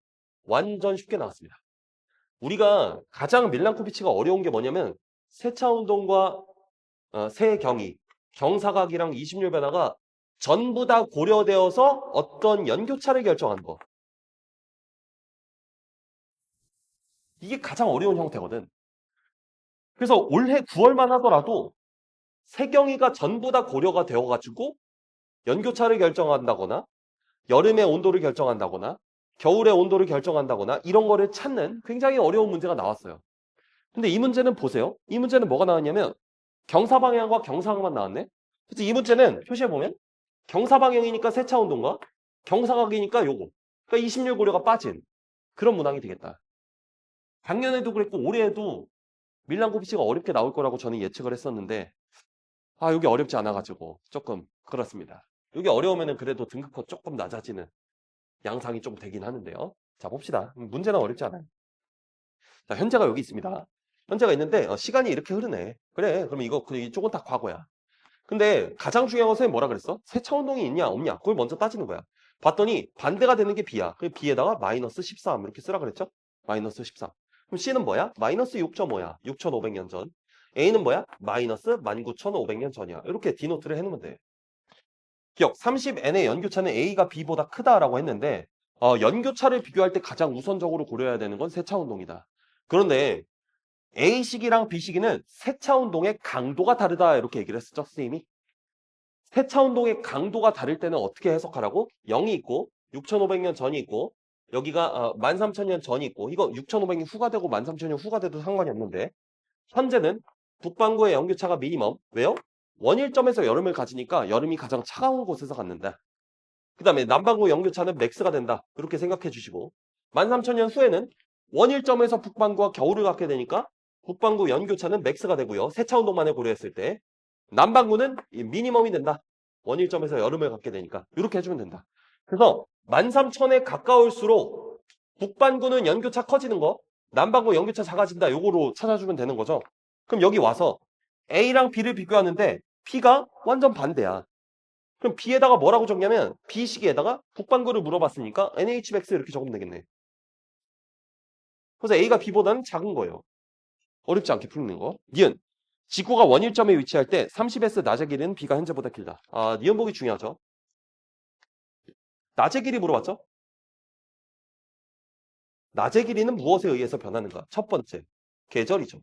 완전 쉽게 나왔습니다. 우리가 가장 밀란코비치가 어려운 게 뭐냐면 세차운동과 세경이, 경사각이랑 이심률 변화가 전부 다 고려되어서 어떤 연교차를 결정하는 거. 이게 가장 어려운 형태거든. 그래서 올해 9월만 하더라도 세경이가 전부 다 고려가 되어가지고 연교차를 결정한다거나 여름의 온도를 결정한다거나 겨울의 온도를 결정한다거나 이런 거를 찾는 굉장히 어려운 문제가 나왔어요. 근데 이 문제는 보세요. 이 문제는 뭐가 나왔냐면 경사방향과 경사각만 나왔네. 그래서 이 문제는 표시해보면 경사방향이니까 세차운동과 경사각이니까 요거. 그러니까 26 고려가 빠진 그런 문항이 되겠다. 작년에도 그랬고 올해에도 밀란코비치가 어렵게 나올 거라고 저는 예측을 했었는데 여기 어렵지 않아가지고 조금 그렇습니다. 여기 어려우면은 그래도 등급컷 조금 낮아지는 양상이 좀 되긴 하는데요. 자, 봅시다. 문제는 어렵지 않아요. 자, 현재가 여기 있습니다. 현재가 있는데 시간이 이렇게 흐르네. 그래, 그럼 이쪽은 다 과거야. 근데 가장 중요한 건 선생님 뭐라 그랬어? 세차 운동이 있냐 없냐 그걸 먼저 따지는 거야. 봤더니 반대가 되는 게 B야. 그 B에다가 마이너스 13 이렇게 쓰라 그랬죠? 마이너스 13. 그럼 C는 뭐야? 마이너스 6.5야. 6,500년 전. A는 뭐야? 마이너스 19,500년 전이야. 이렇게 디노트를 해놓으면 돼. 기억 30n의 연교차는 A가 B보다 크다라고 했는데 연교차를 비교할 때 가장 우선적으로 고려해야 되는 건 세차 운동이다. 그런데 A시기랑 B시기는 세차 운동의 강도가 다르다 이렇게 얘기를 했었죠, 선생님이. 세차 운동의 강도가 다를 때는 어떻게 해석하라고? 0이 있고 6,500년 전이 있고 여기가 13,000년 전이 있고 이거 6,500년 후가 되고 13,000년 후가 돼도 상관이 없는데 현재는 북반구의 연교차가 미니멈. 왜요? 원일점에서 여름을 가지니까 여름이 가장 차가운 곳에서 갖는다. 그 다음에 남반구 연교차는 맥스가 된다. 그렇게 생각해 주시고 13,000년 후에는 원일점에서 북반구와 겨울을 갖게 되니까 북반구 연교차는 맥스가 되고요. 세차 운동만을 고려했을 때 남반구는 미니멈이 된다. 원일점에서 여름을 갖게 되니까 이렇게 해주면 된다. 그래서 13,000에 가까울수록 북반구는 연교차 커지는 거 남반구 연교차 작아진다. 요거로 찾아주면 되는 거죠. 그럼 여기 와서 A랑 B를 비교하는데 P가 완전 반대야. 그럼 B에다가 뭐라고 적냐면 B시기에다가 북반구를 물어봤으니까 NHmax 이렇게 적으면 되겠네. 그래서 A가 B보다는 작은 거예요. 어렵지 않게 풀는 거. 니은. 지구가 원일점에 위치할 때 30s 낮의 길이는 B가 현재보다 길다. 니은 보기 중요하죠. 낮의 길이 물어봤죠? 낮의 길이는 무엇에 의해서 변하는가? 첫 번째, 계절이죠.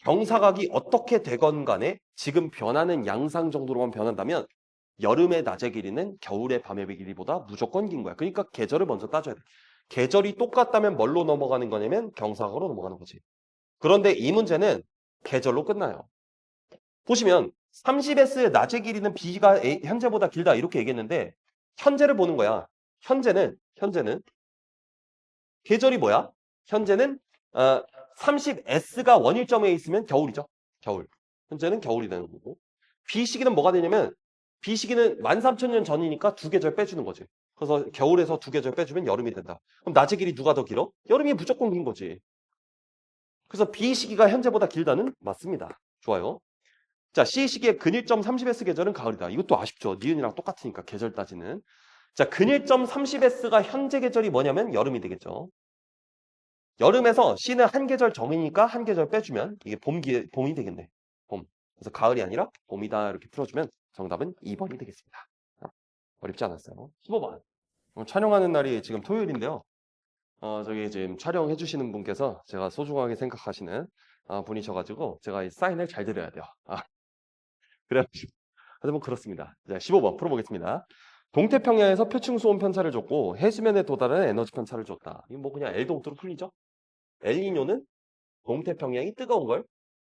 경사각이 어떻게 되건 간에 지금 변하는 양상 정도로만 변한다면 여름의 낮의 길이는 겨울의 밤의 길이보다 무조건 긴 거야. 그러니까 계절을 먼저 따져야 돼. 계절이 똑같다면 뭘로 넘어가는 거냐면 경사각으로 넘어가는 거지. 그런데 이 문제는 계절로 끝나요. 보시면 30s 낮의 길이는 B가 현재보다 길다 이렇게 얘기했는데 현재를 보는 거야. 현재는 계절이 뭐야? 현재는 30s가 원일점에 있으면 겨울이죠. 겨울. 현재는 겨울이 되는 거고. B시기는 뭐가 되냐면 B시기는 13,000년 전이니까 두 계절 빼주는 거지. 그래서 겨울에서 두 계절 빼주면 여름이 된다. 그럼 낮의 길이 누가 더 길어? 여름이 무조건 긴 거지. 그래서 B시기가 현재보다 길다는 맞습니다. 좋아요. 자, C시기의 근일점 30s 계절은 가을이다. 이것도 아쉽죠. 니은이랑 똑같으니까 계절 따지는. 자, 근일점 30s가 현재 계절이 뭐냐면 여름이 되겠죠. 여름에서 C는 한 계절 정이니까 한 계절 빼주면 이게 봄이 되겠네. 봄. 그래서 가을이 아니라 봄이다 이렇게 풀어주면 정답은 2번이 되겠습니다. 어렵지 않았어요. 15번. 촬영하는 날이 지금 토요일인데요. 저기 지금 촬영해 주시는 분께서 제가 소중하게 생각하시는 분이셔가지고 제가 이 사인을 잘 드려야 돼요. 그래가지고 뭐 그렇습니다. 자, 15번 풀어보겠습니다. 동태평양에서 표층 수온 편차를 줬고 해수면에 도달하는 에너지 편차를 줬다. 이거 뭐 그냥 엘동트로 풀리죠? 엘니뇨는 동태평양이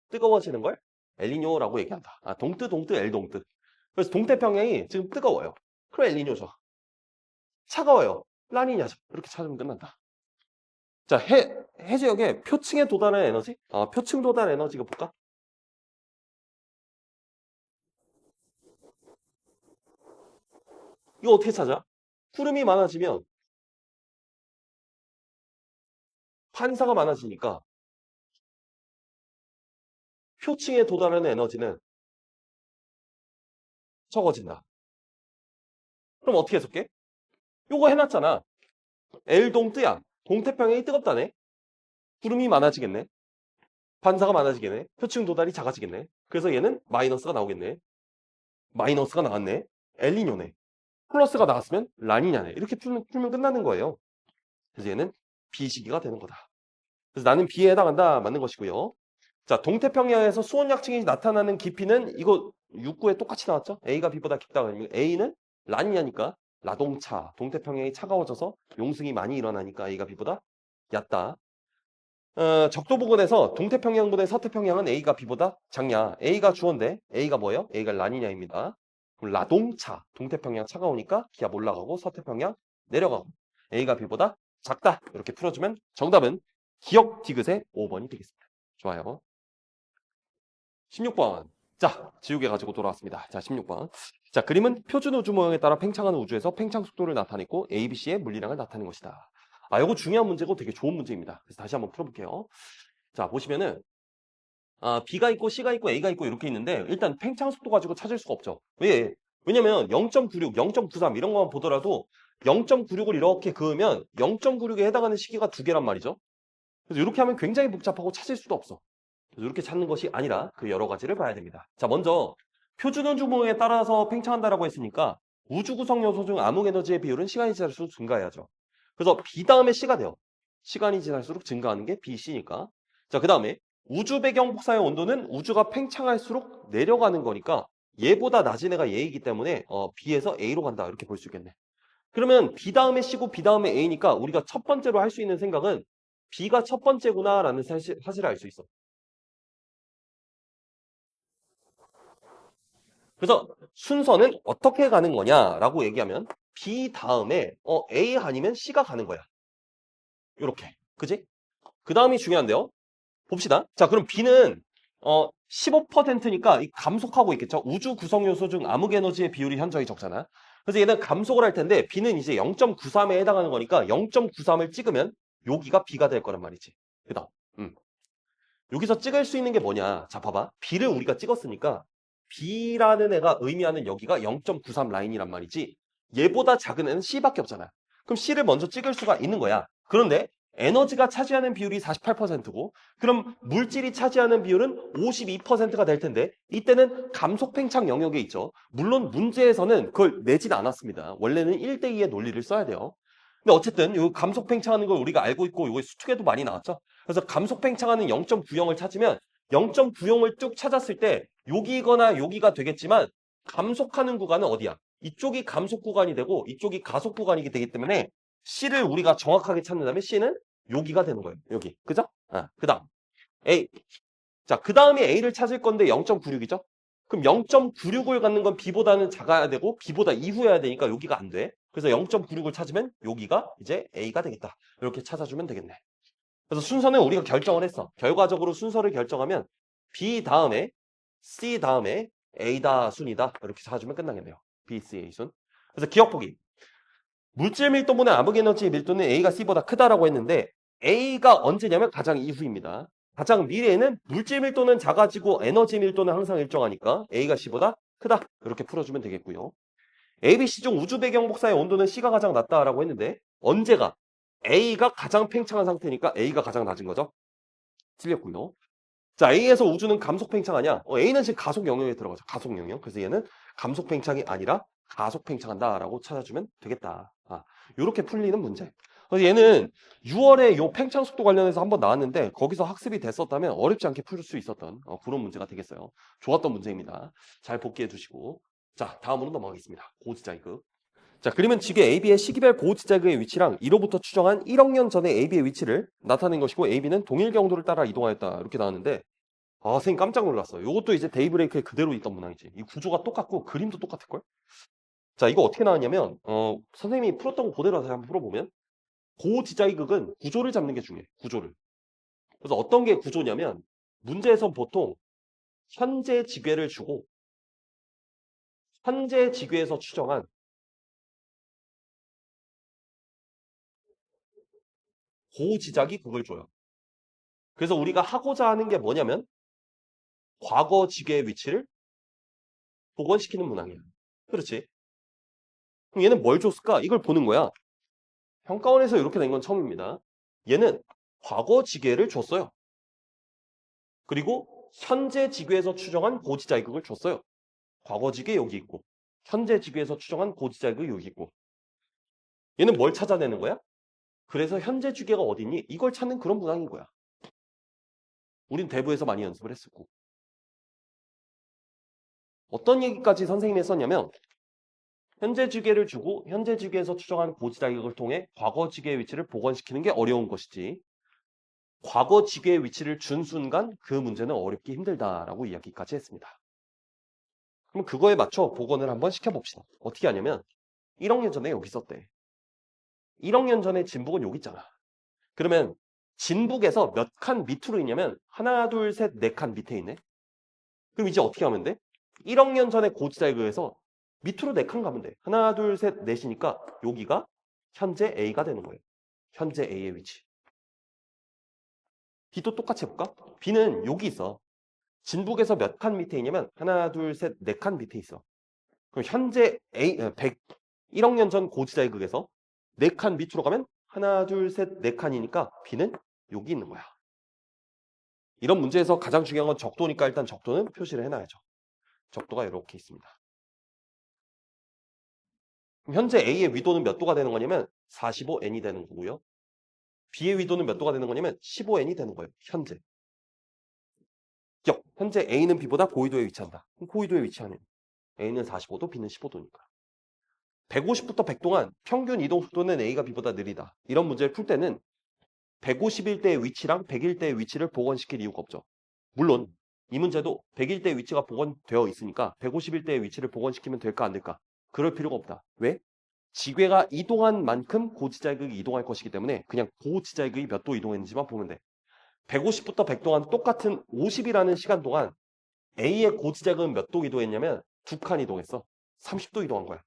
뜨거워지는 걸 엘니뇨라고 얘기한다. 동뜨 엘동뜨. 그래서 동태평양이 지금 뜨거워요. 그럼 엘니뇨죠. 차가워요. 라니냐죠. 이렇게 찾으면 끝난다. 자, 해지역의 표층에 도달하는 에너지? 표층 도달 에너지가 볼까? 이거 어떻게 찾아? 구름이 많아지면 반사가 많아지니까 표층에 도달하는 에너지는 적어진다. 그럼 어떻게 해석해? 요거 해놨잖아. L동 뜨야. 동태평양이 뜨겁다네. 구름이 많아지겠네. 반사가 많아지겠네. 표층 도달이 작아지겠네. 그래서 얘는 마이너스가 나오겠네. 마이너스가 나왔네. 엘니뇨네. 플러스가 나왔으면 라니냐네. 이렇게 풀면 끝나는 거예요. 그래서 얘는 B시기가 되는 거다. 그래서 나는 B에 해당한다. 맞는 것이고요. 자, 동태평양에서 수온약층이 나타나는 깊이는 이거 6구에 똑같이 나왔죠? A가 B보다 깊다. A는 라니냐니까 라동차. 동태평양이 차가워져서 용승이 많이 일어나니까 A가 B보다 얕다. 적도 부근에서 동태평양보다 서태평양은 A가 B보다 작냐? A가 주어인데 A가 뭐예요? A가 라니냐입니다. 그럼 라동차. 동태평양 차가우니까 기압 올라가고 서태평양 내려가고 A가 B보다 작다. 이렇게 풀어주면 정답은 기억 디귿의 5번이 되겠습니다. 좋아요. 16번. 자, 지우개 가지고 돌아왔습니다. 자, 16번. 자, 그림은 표준 우주 모형에 따라 팽창하는 우주에서 팽창 속도를 나타내고 A, B, C의 물리량을 나타내는 것이다. 아, 이거 중요한 문제고 되게 좋은 문제입니다. 그래서 다시 한번 풀어볼게요. 자, 보시면은 B가 있고 C가 있고 A가 있고 이렇게 있는데 일단 팽창 속도 가지고 찾을 수가 없죠. 왜? 왜냐면 0.96, 0.93 이런 것만 보더라도 0.96을 이렇게 그으면 0.96에 해당하는 시기가 두 개란 말이죠. 그래서 이렇게 하면 굉장히 복잡하고 찾을 수도 없어. 그래서 이렇게 찾는 것이 아니라 그 여러 가지를 봐야 됩니다. 자, 먼저 표준 우주 모형에 따라서 팽창한다라고 했으니까 우주 구성 요소 중 암흑 에너지의 비율은 시간이 지날수록 증가해야죠. 그래서 B 다음에 C가 돼요. 시간이 지날수록 증가하는 게 B, C니까. 자, 그 다음에 우주 배경 복사의 온도는 우주가 팽창할수록 내려가는 거니까 얘보다 낮은 애가 얘이기 때문에 B에서 A로 간다 이렇게 볼 수 있겠네. 그러면 B 다음에 C고 B 다음에 A니까 우리가 첫 번째로 할 수 있는 생각은 B가 첫 번째구나라는 사실을 알 수 있어. 그래서 순서는 어떻게 가는 거냐라고 얘기하면 B 다음에 A 아니면 C가 가는 거야. 요렇게. 그지? 그 다음이 중요한데요. 봅시다. 자, 그럼 B는 15%니까 감속하고 있겠죠. 우주 구성 요소 중 암흑 에너지의 비율이 현저히 적잖아. 그래서 얘는 감속을 할 텐데 B는 이제 0.93에 해당하는 거니까 0.93을 찍으면 여기가 B가 될 거란 말이지. 그다음. 여기서 찍을 수 있는 게 뭐냐? 자, 봐봐. B를 우리가 찍었으니까 B라는 애가 의미하는 여기가 0.93 라인이란 말이지. 얘보다 작은 애는 C밖에 없잖아. 그럼 C를 먼저 찍을 수가 있는 거야. 그런데 에너지가 차지하는 비율이 48%고 그럼 물질이 차지하는 비율은 52%가 될 텐데 이때는 감속 팽창 영역에 있죠. 물론 문제에서는 그걸 내진 않았습니다. 원래는 1대2의 논리를 써야 돼요. 근데 어쨌든 이 감속 팽창하는 걸 우리가 알고 있고 이거 수특에도 많이 나왔죠. 그래서 감속 팽창하는 0.90을 찾으면 0.90을 쭉 찾았을 때 여기거나 여기가 되겠지만 감속하는 구간은 어디야? 이쪽이 감속 구간이 되고 이쪽이 가속 구간이기 되기 때문에 C를 우리가 정확하게 찾는다면 C는 여기가 되는 거예요. 여기. 그죠? 그다음 A. 자, 그다음에 A를 찾을 건데 0.96이죠? 그럼 0.96을 갖는 건 B보다는 작아야 되고 B보다 이후여야 되니까 여기가 안 돼. 그래서 0.96을 찾으면 여기가 이제 A가 되겠다. 이렇게 찾아주면 되겠네. 그래서 순서는 우리가 결정을 했어. 결과적으로 순서를 결정하면 B 다음에 C 다음에 A다 순이다. 이렇게 찾아주면 끝나겠네요. B, C, A 순. 그래서 기억 보기. 물질 밀도분의 암흑 에너지의 밀도는 A가 C보다 크다라고 했는데 A가 언제냐면 가장 이후입니다. 가장 미래에는 물질 밀도는 작아지고 에너지 밀도는 항상 일정하니까 A가 C보다 크다. 이렇게 풀어주면 되겠고요. ABC 중 우주 배경 복사의 온도는 C가 가장 낮다라고 했는데 언제가? A가 가장 팽창한 상태니까 A가 가장 낮은 거죠. 틀렸고요. 자, A에서 우주는 감속 팽창하냐? A는 지금 가속 영역에 들어가죠. 가속 영역. 그래서 얘는 감속 팽창이 아니라 가속 팽창한다라고 찾아주면 되겠다. 이렇게 풀리는 문제. 그래서 얘는 6월에 요 팽창 속도 관련해서 한번 나왔는데 거기서 학습이 됐었다면 어렵지 않게 풀 수 있었던 그런 문제가 되겠어요. 좋았던 문제입니다. 잘 복기해 주시고. 자, 다음으로 넘어가겠습니다. 고지자이극. 자, 그림은 지구 AB의 시기별 고지자극의 위치랑 1호부터 추정한 1억 년 전의 AB의 위치를 나타낸 것이고 AB는 동일 경도를 따라 이동하였다. 이렇게 나왔는데 선생님 깜짝 놀랐어요. 이것도 이제 데이브레이크에 그대로 있던 문항이지. 이 구조가 똑같고 그림도 똑같을걸? 자, 이거 어떻게 나왔냐면 선생님이 풀었던 거 그대로 다시 한번 풀어보면 고지자이극은 구조를 잡는 게 중요해. 구조를. 그래서 어떤 게 구조냐면 문제에선 보통 현재 지궤를 주고 현재 지궤에서 추정한 고지작이 그걸 줘요. 그래서 우리가 하고자 하는 게 뭐냐면 과거 지계의 위치를 복원시키는 문항이야. 그렇지? 그럼 얘는 뭘 줬을까? 이걸 보는 거야. 평가원에서 이렇게 된 건 처음입니다. 얘는 과거 지계를 줬어요. 그리고 현재 지계에서 추정한 고지자격을 줬어요. 과거 지계 여기 있고 현재 지계에서 추정한 고지자격이 여기 있고 얘는 뭘 찾아내는 거야? 그래서 현재 주계가 어디니? 이걸 찾는 그런 문항인 거야. 우린 대부에서 많이 연습을 했었고 어떤 얘기까지 선생님이 했었냐면 현재 주계를 주고 현재 주계에서 추정한 고지자격을 통해 과거 지계의 위치를 복원시키는 게 어려운 것이지 과거 지계의 위치를 준 순간 그 문제는 어렵기 힘들다라고 이야기까지 했습니다. 그럼 그거에 맞춰 복원을 한번 시켜봅시다. 어떻게 하냐면 1억 년 전에 여기 있었대. 1억 년 전에 진북은 여기 있잖아. 그러면 진북에서 몇 칸 밑으로 있냐면 하나, 둘, 셋, 네 칸 밑에 있네. 그럼 이제 어떻게 하면 돼? 1억 년 전에 고지자격에서 밑으로 네 칸 가면 돼. 하나, 둘, 셋, 넷이니까 여기가 현재 A가 되는 거예요. 현재 A의 위치. B도 똑같이 해볼까? B는 여기 있어. 진북에서 몇 칸 밑에 있냐면 하나, 둘, 셋, 네 칸 밑에 있어. 그럼 현재 1억 년 전 고지자격에서 네 칸 밑으로 가면 하나, 둘, 셋, 네 칸이니까 B는 여기 있는 거야. 이런 문제에서 가장 중요한 건 적도니까 일단 적도는 표시를 해놔야죠. 적도가 이렇게 있습니다. 그럼 현재 A의 위도는 몇 도가 되는 거냐면 45n이 되는 거고요. B의 위도는 몇 도가 되는 거냐면 15n이 되는 거예요. 현재. 현재 A는 B보다 고위도에 위치한다. 그럼 고위도에 위치하는 A는 45도, B는 15도니까. 150부터 100 동안 평균 이동 속도는 A가 B보다 느리다. 이런 문제를 풀 때는 150일대의 위치랑 100일대의 위치를 복원시킬 이유가 없죠. 물론 이 문제도 100일대의 위치가 복원되어 있으니까 150일대의 위치를 복원시키면 될까 안 될까? 그럴 필요가 없다. 왜? 지궤가 이동한 만큼 고지자격이 이동할 것이기 때문에 그냥 고지자격이 몇 도 이동했는지만 보면 돼. 150부터 100 동안 똑같은 50이라는 시간 동안 A의 고지자격은 몇 도 이동했냐면 2칸 이동했어. 30도 이동한 거야.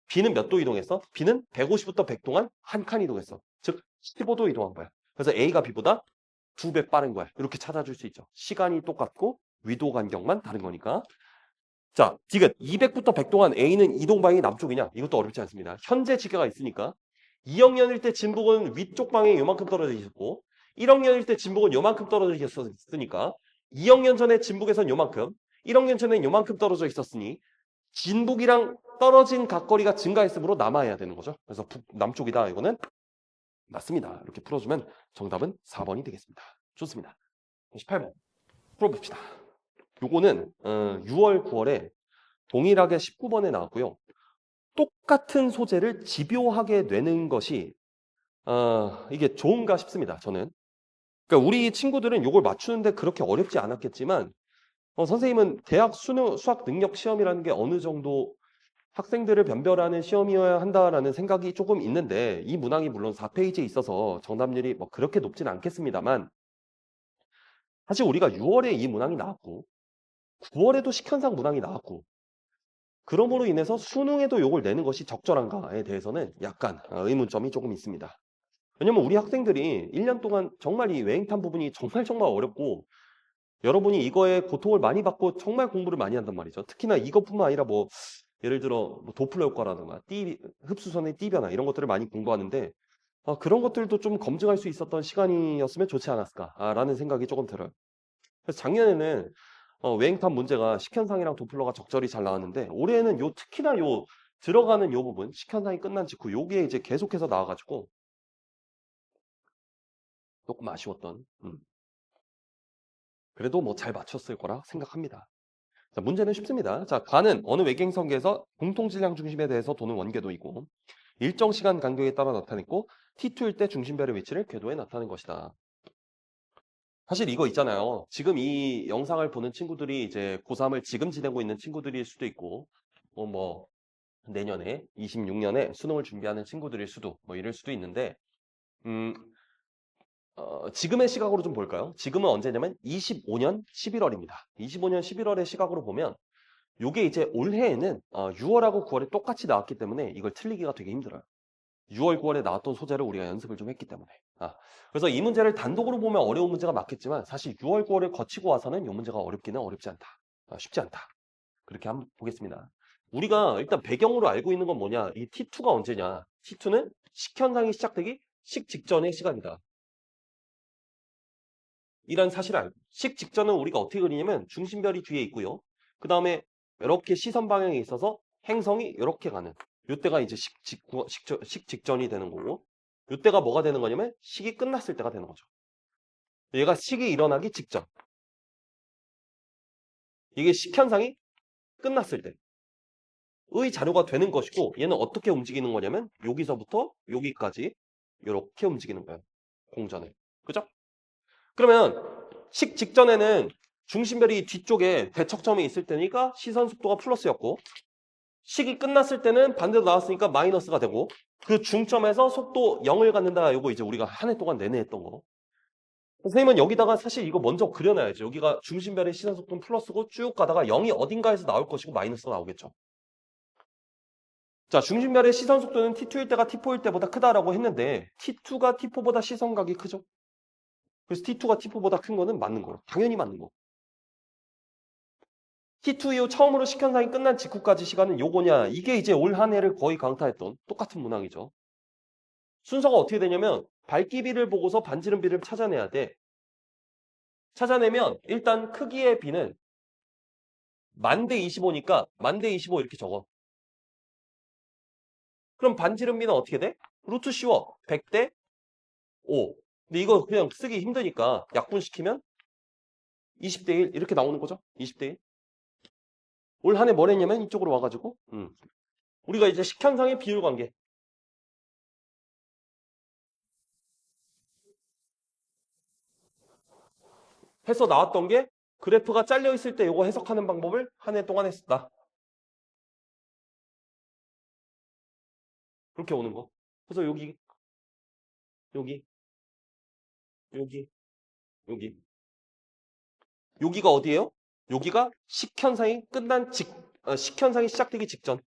B는 몇 도 이동했어? B는 150부터 100 동안 한 칸 이동했어. 즉 15도 이동한 거야. 그래서 A가 B보다 2배 빠른 거야. 이렇게 찾아줄 수 있죠. 시간이 똑같고 위도 간격만 다른 거니까. 자, 디귿 200부터 100 동안 A는 이동 방향이 남쪽이냐? 이것도 어렵지 않습니다. 현재 지계가 있으니까 2억 년일 때 진북은 위쪽 방향이 요만큼 떨어져 있었고 1억 년일 때 진북은 요만큼 떨어져 있었으니까 2억 년 전에 진북에선 요만큼 1억 년 전엔 요만큼 떨어져 있었으니 진북이랑 떨어진 각거리가 증가했으므로 남아야 되는 거죠. 그래서 남쪽이다. 이거는 맞습니다. 이렇게 풀어주면 정답은 4번이 되겠습니다. 좋습니다. 18번 풀어봅시다. 요거는 6월, 9월에 동일하게 19번에 나왔고요. 똑같은 소재를 집요하게 내는 것이 이게 좋은가 싶습니다. 저는. 그러니까 우리 친구들은 요걸 맞추는데 그렇게 어렵지 않았겠지만 선생님은 대학 수학 능력 시험이라는 게 어느 정도 학생들을 변별하는 시험이어야 한다라는 생각이 조금 있는데 이 문항이 물론 4페이지에 있어서 정답률이 뭐 그렇게 높지는 않겠습니다만 사실 우리가 6월에 이 문항이 나왔고 9월에도 식현상 문항이 나왔고 그러므로 인해서 수능에도 요걸 내는 것이 적절한가에 대해서는 약간 의문점이 조금 있습니다. 왜냐면 우리 학생들이 1년 동안 정말 이 외행탄 부분이 정말 어렵고 여러분이 이거에 고통을 많이 받고 정말 공부를 많이 한단 말이죠. 특히나 이것뿐만 아니라 뭐 예를 들어 뭐 도플러 효과라든가 흡수선의 띠변화 이런 것들을 많이 공부하는데 그런 것들도 좀 검증할 수 있었던 시간이었으면 좋지 않았을까라는 생각이 조금 들어요. 그래서 작년에는 외행탄 문제가 식현상이랑 도플러가 적절히 잘 나왔는데 올해는 특히나 들어가는 요 부분 식현상이 끝난 직후 요게 이제 계속해서 나와가지고 조금 아쉬웠던 그래도 뭐 잘 맞췄을 거라 생각합니다. 자, 문제는 쉽습니다. 자, 관은 어느 외계행성계에서 공통질량 중심에 대해서 도는 원궤도이고 일정 시간 간격에 따라 나타냈고 T2일 때 중심별의 위치를 궤도에 나타낸 것이다. 사실 이거 있잖아요. 지금 이 영상을 보는 친구들이 이제 고3을 지금 지내고 있는 친구들일 수도 있고 뭐 내년에 26년에 수능을 준비하는 친구들일 수도 뭐 이럴 수도 있는데 지금의 시각으로 좀 볼까요? 지금은 언제냐면 25년 11월입니다. 25년 11월의 시각으로 보면 요게 이제 올해에는 6월하고 9월에 똑같이 나왔기 때문에 이걸 틀리기가 되게 힘들어요. 6월, 9월에 나왔던 소재를 우리가 연습을 좀 했기 때문에. 그래서 이 문제를 단독으로 보면 어려운 문제가 맞겠지만 사실 6월, 9월을 거치고 와서는 이 문제가 어렵기는 어렵지 않다. 쉽지 않다. 그렇게 한번 보겠습니다. 우리가 일단 배경으로 알고 있는 건 뭐냐? 이 T2가 언제냐? T2는 식현상이 시작되기 식 직전의 시간이다. 이란 사실을 알고 식 직전은 우리가 어떻게 그리냐면 중심별이 뒤에 있고요. 그 다음에 이렇게 시선 방향에 있어서 행성이 이렇게 가는 이때가 이제 식 직전이 되는 거고 이때가 뭐가 되는 거냐면 식이 끝났을 때가 되는 거죠. 얘가 식이 일어나기 직전. 이게 식현상이 끝났을 때의 자료가 되는 것이고 얘는 어떻게 움직이는 거냐면 여기서부터 여기까지 이렇게 움직이는 거예요. 공전을. 그죠? 그러면 식 직전에는 중심별이 뒤쪽에 대척점이 있을 때니까 시선 속도가 플러스였고 식이 끝났을 때는 반대로 나왔으니까 마이너스가 되고 그 중점에서 속도 0을 갖는다. 요거 이제 우리가 한 해 동안 내내 했던 거. 선생님은 여기다가 사실 이거 먼저 그려놔야죠. 여기가 중심별의 시선 속도는 플러스고 쭉 가다가 0이 어딘가에서 나올 것이고 마이너스가 나오겠죠. 자, 중심별의 시선 속도는 T2일 때가 T4일 때보다 크다라고 했는데 T2가 T4보다 시선각이 크죠. 그래서 T2가 T4보다 큰 거는 맞는 거예요. 당연히 맞는 거. T2 이후 처음으로 식현상이 끝난 직후까지 시간은 요거냐. 이게 이제 올 한 해를 거의 강타했던 똑같은 문항이죠. 순서가 어떻게 되냐면 밝기비를 보고서 반지름비를 찾아내야 돼. 찾아내면 일단 크기의 비는 만대 25니까 만대 25 이렇게 적어. 그럼 반지름비는 어떻게 돼? 루트 씌워. 100대 5. 근데 이거 그냥 쓰기 힘드니까 약분시키면 20대 1 이렇게 나오는 거죠. 20대 1. 올 한 해 뭘 했냐면 이쪽으로 와가지고 우리가 이제 식현상의 비율 관계 해서 나왔던 게 그래프가 잘려 있을 때 이거 해석하는 방법을 한 해 동안 했었다. 그렇게 오는 거. 그래서 여기, 여기, 여기, 여기. 여기가 어디예요? 여기가 식현상이 끝난 식현상이 시작되기 직전.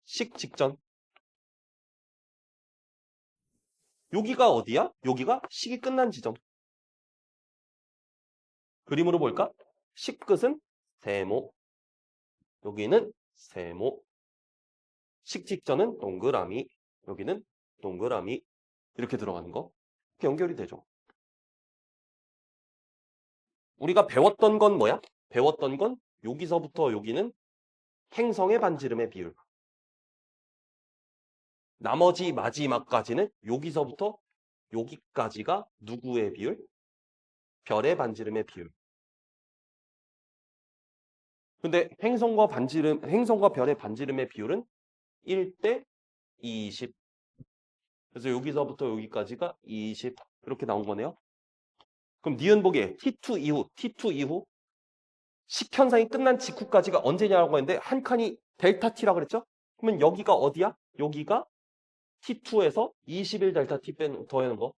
식 직전. 여기가 어디야? 여기가 식이 끝난 지점. 그림으로 볼까? 식 끝은 세모. 여기는 세모. 식 직전은 동그라미. 여기는 동그라미. 이렇게 들어가는 거. 이렇게 연결이 되죠. 우리가 배웠던 건 뭐야? 배웠던 건 여기서부터 여기는 행성의 반지름의 비율. 나머지 마지막까지는 여기서부터 여기까지가 누구의 비율? 별의 반지름의 비율. 근데 행성과 별의 반지름의 비율은 1대 20. 그래서 여기서부터 여기까지가 20. 이렇게 나온 거네요. 그럼 니은보기에 T2 이후 식현상이 끝난 직후까지가 언제냐고 했는데 한 칸이 델타 T라고 그랬죠? 그러면 여기가 어디야? 여기가 T2에서 21 델타 T 더하는 거.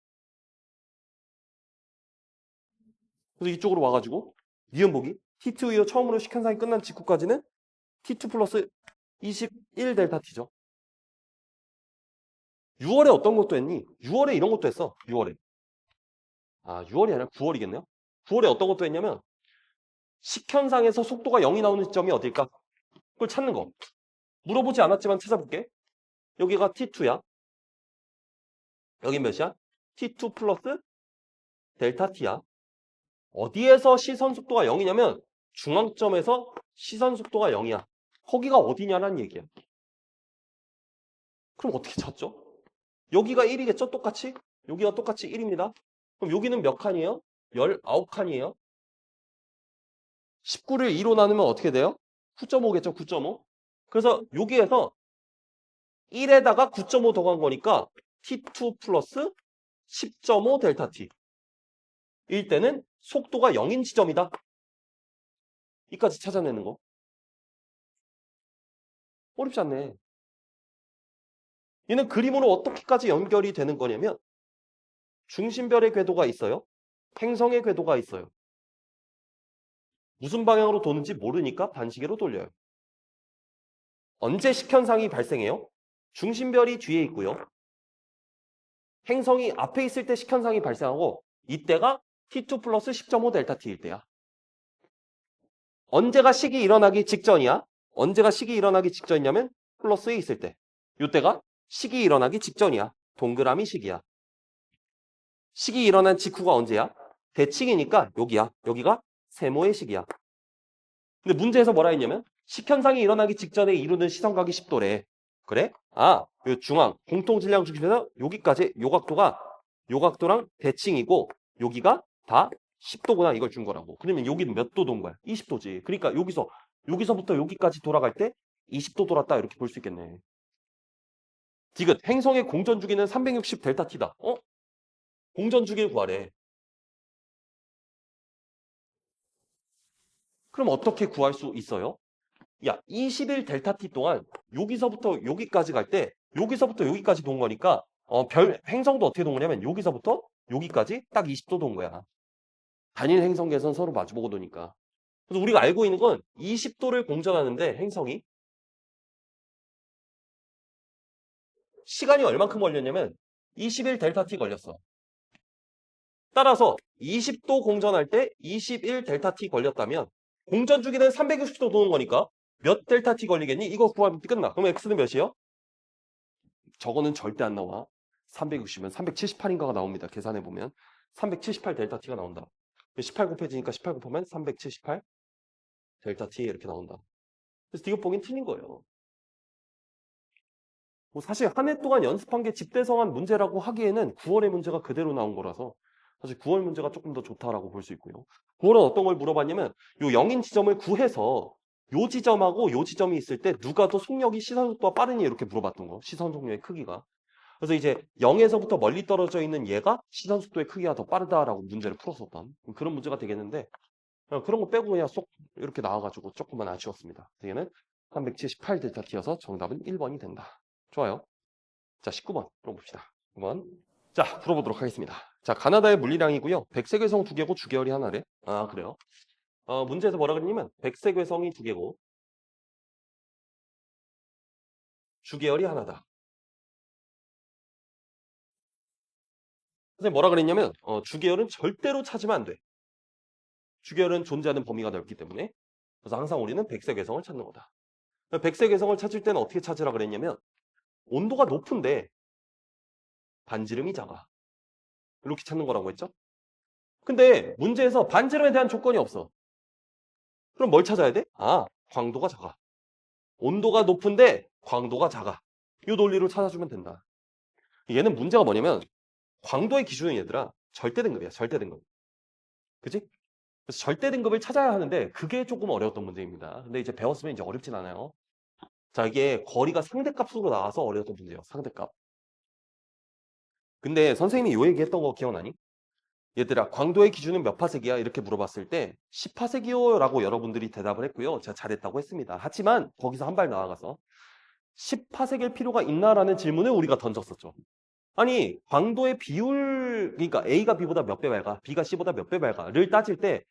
그래서 이쪽으로 와가지고 니은보기 T2 이후 처음으로 식현상이 끝난 직후까지는 T2 플러스 21 델타 T죠. 6월에 어떤 것도 했니? 6월에 이런 것도 했어. 6월에. 6월이 아니라 9월이겠네요. 9월에 어떤 것도 했냐면 식현상에서 속도가 0이 나오는 시점이 어딜까? 그걸 찾는 거. 물어보지 않았지만 찾아볼게. 여기가 T2야. 여긴 몇이야? T2 플러스 델타 T야. 어디에서 시선 속도가 0이냐면 중앙점에서 시선 속도가 0이야. 거기가 어디냐라는 얘기야. 그럼 어떻게 찾죠? 여기가 1이겠죠? 똑같이? 여기가 똑같이 1입니다. 그럼 여기는 몇 칸이에요? 19칸이에요. 19를 2로 나누면 어떻게 돼요? 9.5겠죠? 9.5. 그래서 여기에서 1에다가 9.5 더한 거니까 T2 플러스 10.5 델타 T. 일 때는 속도가 0인 지점이다. 이까지 찾아내는 거. 어렵지 않네. 얘는 그림으로 어떻게까지 연결이 되는 거냐면 중심별의 궤도가 있어요. 행성의 궤도가 있어요. 무슨 방향으로 도는지 모르니까 반시계로 돌려요. 언제 식현상이 발생해요? 중심별이 뒤에 있고요. 행성이 앞에 있을 때 식현상이 발생하고 이때가 T2 플러스 10.5 델타 T일 때야. 언제가 식이 일어나기 직전이야? 언제가 식이 일어나기 직전이냐면 플러스에 있을 때. 이때가 식이 일어나기 직전이야. 동그라미 식이야. 식이 일어난 직후가 언제야? 대칭이니까 여기야. 여기가 세모의 식이야. 근데 문제에서 뭐라 했냐면 식현상이 일어나기 직전에 이루는 시선각이 10도래. 그래? 아, 요 중앙 공통질량 중심에서 여기까지 요 각도랑 대칭이고 여기가 다 10도구나 이걸 준 거라고. 그러면 여기는 몇 도 돈 거야? 20도지. 그러니까 여기서부터 여기까지 돌아갈 때 20도 돌았다 이렇게 볼 수 있겠네. 디귿 행성의 공전 주기는 360 델타 T다. 공전 주기를 구하래. 그럼 어떻게 구할 수 있어요? 야, 21 델타 T 동안 여기서부터 여기까지 갈 때 여기서부터 여기까지 돈 거니까 별 행성도 어떻게 돈 거냐면 여기서부터 여기까지 딱 20도 돈 거야. 단일 행성계선 서로 마주보고 도니까. 그래서 우리가 알고 있는 건 20도를 공전하는데 행성이 시간이 얼만큼 걸렸냐면 21 델타 T 걸렸어. 따라서 20도 공전할 때 21 델타 T 걸렸다면 공전 주기는 360도 도는 거니까 몇 델타 T 걸리겠니? 이거 구하면 끝나. 그럼 X는 몇이요? 저거는 절대 안 나와. 360이면 378인가가 나옵니다. 계산해보면 378 델타 T가 나온다. 18 곱해지니까 18 곱하면 378 델타 T 이렇게 나온다. 그래서 디귿 보기는 틀린 거예요. 뭐 사실 한 해 동안 연습한 게 집대성한 문제라고 하기에는 9월의 문제가 그대로 나온 거라서 사실 9월 문제가 조금 더 좋다라고 볼 수 있고요. 9월은 어떤 걸 물어봤냐면 요 영인 지점을 구해서 요 지점하고 요 지점이 있을 때 누가 더 속력이 시선 속도가 빠르니 이렇게 물어봤던 거. 시선 속력의 크기가. 그래서 이제 0에서부터 멀리 떨어져 있는 얘가 시선 속도의 크기가 더 빠르다라고 문제를 풀었었던 그런 문제가 되겠는데 그런 거 빼고 그냥 쏙 이렇게 나와가지고 조금만 아쉬웠습니다. 얘는 378 델타 T여서 정답은 1번이 된다. 좋아요. 자, 19번 풀어봅시다. 9번. 자, 풀어보도록 하겠습니다. 자, 가나다의 물리량이고요. 백색외성 2개고 주계열이 하나래. 아, 그래요. 문제에서 뭐라 그랬냐면 백색외성이 2개고 주계열이 하나다. 선생님 뭐라 그랬냐면 주계열은 절대로 찾으면 안 돼. 주계열은 존재하는 범위가 넓기 때문에 그래서 항상 우리는 백색외성을 찾는 거다. 백색외성을 찾을 때는 어떻게 찾으라 그랬냐면 온도가 높은데 반지름이 작아. 이렇게 찾는 거라고 했죠? 근데 문제에서 반지름에 대한 조건이 없어. 그럼 뭘 찾아야 돼? 아, 광도가 작아. 온도가 높은데 광도가 작아. 이 논리로 찾아주면 된다. 얘는 문제가 뭐냐면 광도의 기준은 얘들아 절대 등급이야. 절대 등급. 그치? 그래서 절대 등급을 찾아야 하는데 그게 조금 어려웠던 문제입니다. 근데 이제 배웠으면 이제 어렵진 않아요. 자, 이게 거리가 상대값으로 나와서 어려웠던 문제예요. 상대값. 근데 선생님이 요 얘기했던 거 기억나니? 얘들아, 광도의 기준은 몇 파세기야? 이렇게 물어봤을 때 10파세기요 라고 여러분들이 대답을 했고요. 제가 잘했다고 했습니다. 하지만 거기서 한 발 나아가서 10파세기일 필요가 있나라는 질문을 우리가 던졌었죠. 아니, 광도의 비율, 그러니까 A가 B보다 몇 배 밝아, B가 C보다 몇 배 밝아를 따질 때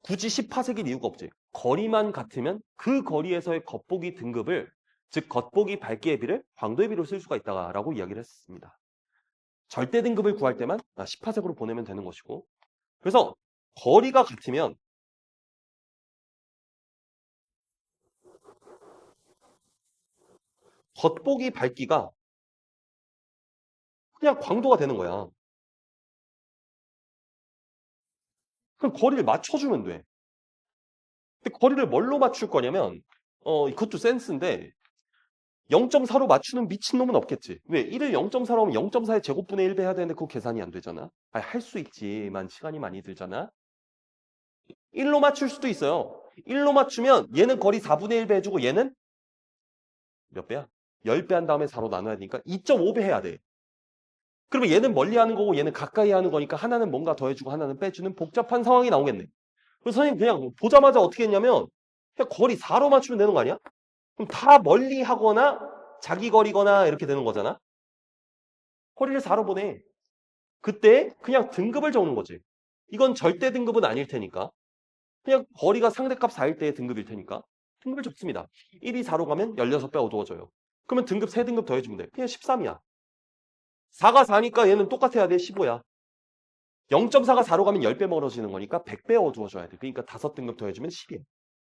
굳이 10파세기일 이유가 없지. 거리만 같으면 그 거리에서의 겉보기 등급을, 즉 겉보기 밝기의 비를 광도의 비로 쓸 수가 있다라고 이야기를 했습니다. 절대 등급을 구할 때만 10파sek으로 보내면 되는 것이고 그래서 거리가 같으면 겉보기 밝기가 그냥 광도가 되는 거야. 그럼 거리를 맞춰주면 돼. 근데 거리를 뭘로 맞출 거냐면 이것도 센스인데 0.4로 맞추는 미친놈은 없겠지. 왜? 1을 0.4로 하면 0.4의 제곱분의 1배 해야 되는데 그거 계산이 안 되잖아. 아니, 할 수 있지만 시간이 많이 들잖아. 1로 맞출 수도 있어요. 1로 맞추면 얘는 거리 4분의 1배 해주고 얘는 몇 배야? 10배 한 다음에 4로 나눠야 되니까 2.5배 해야 돼. 그러면 얘는 멀리 하는 거고 얘는 가까이 하는 거니까 하나는 뭔가 더해주고 하나는 빼주는 복잡한 상황이 나오겠네. 그래서 선생님 그냥 보자마자 어떻게 했냐면 그냥 거리 4로 맞추면 되는 거 아니야? 그럼 다 멀리 하거나 자기 거리거나 이렇게 되는 거잖아. 거리를 4로 보내. 그때 그냥 등급을 적는 거지. 이건 절대 등급은 아닐 테니까. 그냥 거리가 상대값 4일 때의 등급일 테니까 등급을 적습니다. 1이 4로 가면 16배 어두워져요. 그러면 등급 3등급 더해주면 돼. 그냥 13이야. 4가 4니까 얘는 똑같아야 돼. 15야. 0.4가 4로 가면 10배 멀어지는 거니까 100배 어두워줘야 돼. 그러니까 5등급 더해주면 10이야.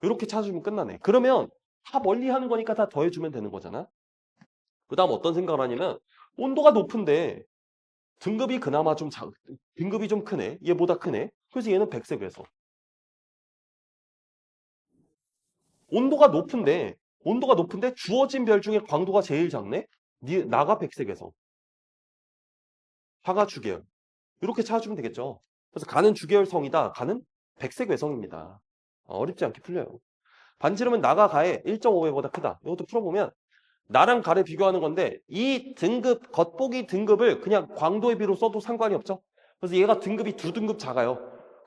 이렇게 찾아주면 끝나네. 그러면 다 멀리 하는 거니까 다 더해주면 되는 거잖아. 그 다음 어떤 생각을 하냐면 온도가 높은데 등급이 그나마 등급이 좀 크네. 얘보다 크네. 그래서 얘는 100세배에서. 온도가 높은데 주어진 별 중에 광도가 제일 작네? 나가 100세계에서. 화가 주계열. 이렇게 찾아주면 되겠죠. 그래서 가는 주계열성이다. 가는 백색 외성입니다. 어렵지 않게 풀려요. 반지름은 나가 가의 1.5배보다 크다. 이것도 풀어보면 나랑 가를 비교하는 건데 이 등급, 겉보기 등급을 그냥 광도의 비로 써도 상관이 없죠. 그래서 얘가 등급이 2등급 작아요.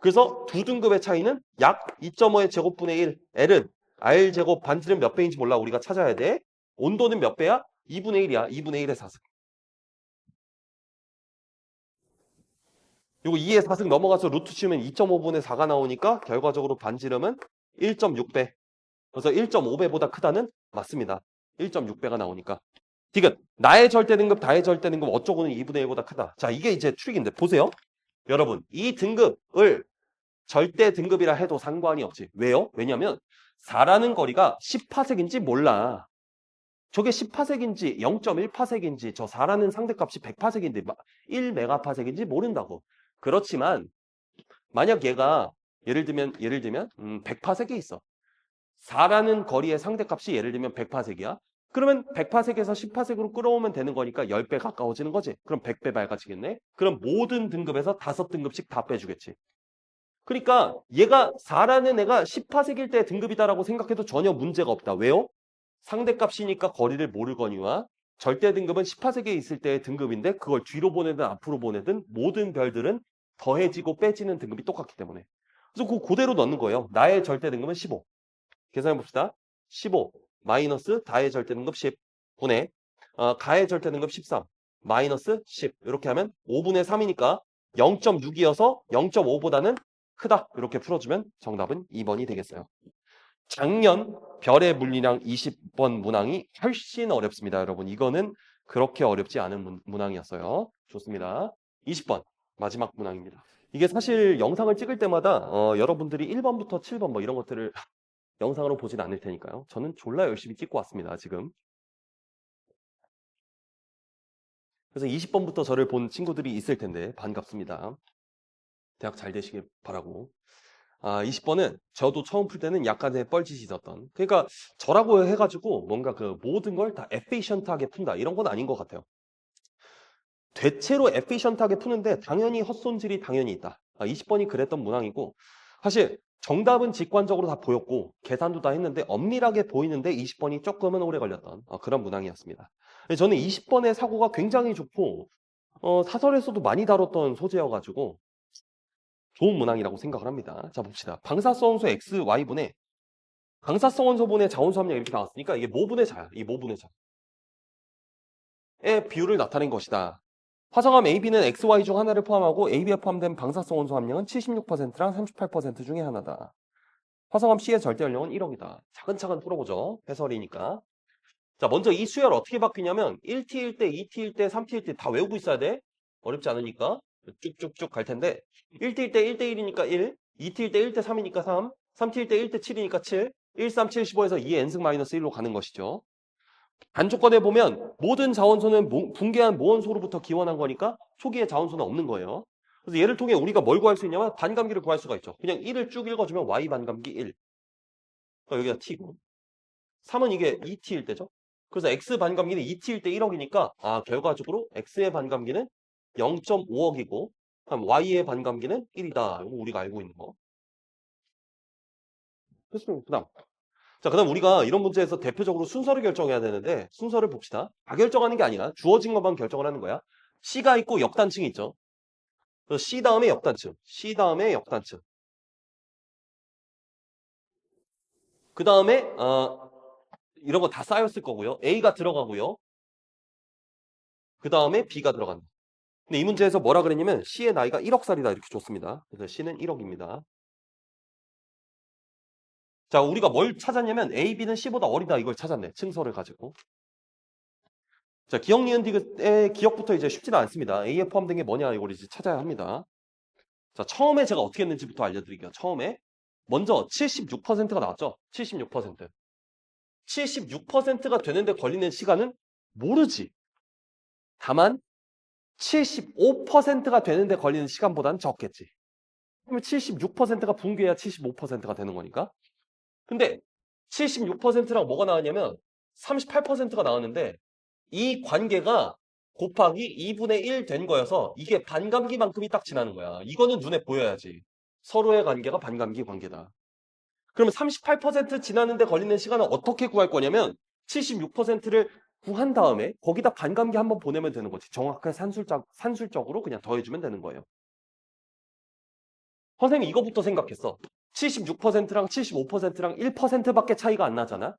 그래서 2등급의 차이는 약 2.5의 제곱분의 1. L은 R제곱 반지름 몇 배인지 몰라. 우리가 찾아야 돼. 온도는 몇 배야? 2분의 1이야. 2분의 1의 4승. 요거 2의 4승 넘어가서 루트 치면 2.5분의 4가 나오니까 결과적으로 반지름은 1.6배. 그래서 1.5배보다 크다는 맞습니다. 1.6배가 나오니까. 디귿. 나의 절대 등급, 다의 절대 등급 어쩌고는 2분의 1보다 크다. 자, 이게 이제 트릭인데 보세요. 여러분, 이 등급을 절대 등급이라 해도 상관이 없지. 왜요? 왜냐면 4라는 거리가 10파섹인지 몰라. 저게 10파섹인지 0.1파섹인지 저 4라는 상대값이 100파섹인지 1메가파섹인지 모른다고. 그렇지만 만약 얘가 예를 들면 100파섹이 있어. 4라는 거리의 상대값이 예를 들면 100파섹이야. 그러면 100파섹에서 10파섹으로 끌어오면 되는 거니까 10배 가까워지는 거지. 그럼 100배 밝아지겠네. 그럼 모든 등급에서 5등급씩 다 빼주겠지. 그러니까 얘가 4라는 애가 10파섹일 때 등급이다라고 생각해도 전혀 문제가 없다. 왜요? 상대값이니까 거리를 모르거니와 절대 등급은 10파섹에 있을 때의 등급인데 그걸 뒤로 보내든 앞으로 보내든 모든 별들은 더해지고 빼지는 등급이 똑같기 때문에. 그래서 그대로 넣는 거예요. 나의 절대 등급은 15. 계산해 봅시다. 15 마이너스 다의 절대 등급 10 분의 가의 절대 등급 13 마이너스 10 이렇게 하면 5분의 3이니까 0.6이어서 0.5보다는 크다. 이렇게 풀어주면 정답은 2번이 되겠어요. 작년 별의 물리량 20번 문항이 훨씬 어렵습니다. 여러분 이거는 그렇게 어렵지 않은 문항이었어요. 좋습니다. 20번 마지막 문항입니다. 이게 사실 영상을 찍을 때마다 여러분들이 1번부터 7번 뭐 이런 것들을 영상으로 보진 않을 테니까요. 저는 졸라 열심히 찍고 왔습니다. 지금. 그래서 20번부터 저를 본 친구들이 있을 텐데 반갑습니다. 대학 잘 되시길 바라고. 20번은 저도 처음 풀 때는 약간의 뻘짓이 있었던. 그러니까 저라고 해가지고 뭔가 그 모든 걸 다 에피션트하게 푼다. 이런 건 아닌 것 같아요. 대체로 에피션트하게 푸는데 당연히 헛손질이 당연히 있다. 20번이 그랬던 문항이고 사실 정답은 직관적으로 다 보였고 계산도 다 했는데 엄밀하게 보이는데 20번이 조금은 오래 걸렸던 그런 문항이었습니다. 저는 20번의 사고가 굉장히 좋고 사설에서도 많이 다뤘던 소재여가지고 좋은 문항이라고 생각을 합니다. 자 봅시다. 방사성 원소 X, Y분의 방사성 원소분의 자원수 함량 이렇게 나왔으니까 이게 모분의 자야. 이 모분의 자의 비율을 나타낸 것이다. 화성암 AB는 XY 중 하나를 포함하고 AB에 포함된 방사성 원소 함량은 76%랑 38% 중에 하나다. 화성암 C의 절대 연령은 1억이다. 차근차근 풀어보죠. 해설이니까. 자, 먼저 이 수열 어떻게 바뀌냐면 1T일 때, 2T일 때, 3T일 때 다 외우고 있어야 돼. 어렵지 않으니까. 쭉쭉쭉 갈 텐데 1T일 때 1대 1이니까 1, 2T일 때 1대 3이니까 3, 3T일 때 1대 7이니까 7, 1, 3, 7, 15에서 2 n승 마이너스 1로 가는 것이죠. 반조건에 보면 모든 자원소는 붕괴한 무원소로부터 기원한 거니까 초기에 자원소는 없는 거예요. 그래서 얘를 통해 우리가 뭘 구할 수 있냐면 반감기를 구할 수가 있죠. 그냥 1을 쭉 읽어주면 Y 반감기 1. 여기가 T고 3은 이게 2T일 때죠. 그래서 X 반감기는 2T일 때 1억이니까 결과적으로 X의 반감기는 0.5억이고 Y의 반감기는 1이다. 이거 우리가 알고 있는 거. 그다음 그다음 우리가 이런 문제에서 대표적으로 순서를 결정해야 되는데 순서를 봅시다. 다 결정하는 게 아니라 주어진 것만 결정을 하는 거야. C가 있고 역단층이 있죠. 그래서 C 다음에 역단층, C 다음에 역단층. 그 다음에 이런 거 다 쌓였을 거고요. A가 들어가고요. 그 다음에 B가 들어간다. 근데 이 문제에서 뭐라 그랬냐면 C의 나이가 1억 살이다 이렇게 줬습니다. 그래서 C는 1억입니다. 자, 우리가 뭘 찾았냐면 A, B는 C보다 어리다 이걸 찾았네. 층서를 가지고. 자, 기억, 니은, 디귿의 기억부터 이제 쉽지는 않습니다. A에 포함된 게 뭐냐 이걸 이제 찾아야 합니다. 자, 처음에 제가 어떻게 했는지부터 알려드릴게요. 처음에 먼저 76%가 나왔죠. 76%. 76%가 되는데 걸리는 시간은 모르지. 다만 75%가 되는데 걸리는 시간보다는 적겠지. 그러면 76%가 붕괴해야 75%가 되는 거니까. 근데 76%랑 뭐가 나왔냐면 38%가 나왔는데 이 관계가 곱하기 2분의 1 된 거여서 이게 반감기만큼이 딱 지나는 거야. 이거는 눈에 보여야지. 서로의 관계가 반감기 관계다. 그러면 38% 지나는데 걸리는 시간은 어떻게 구할 거냐면 76%를 구한 다음에 거기다 반감기 한번 보내면 되는 거지. 정확하게 산술적으로 그냥 더해주면 되는 거예요. 선생님이 이거부터 생각했어. 76%랑 75%랑 1%밖에 차이가 안 나잖아.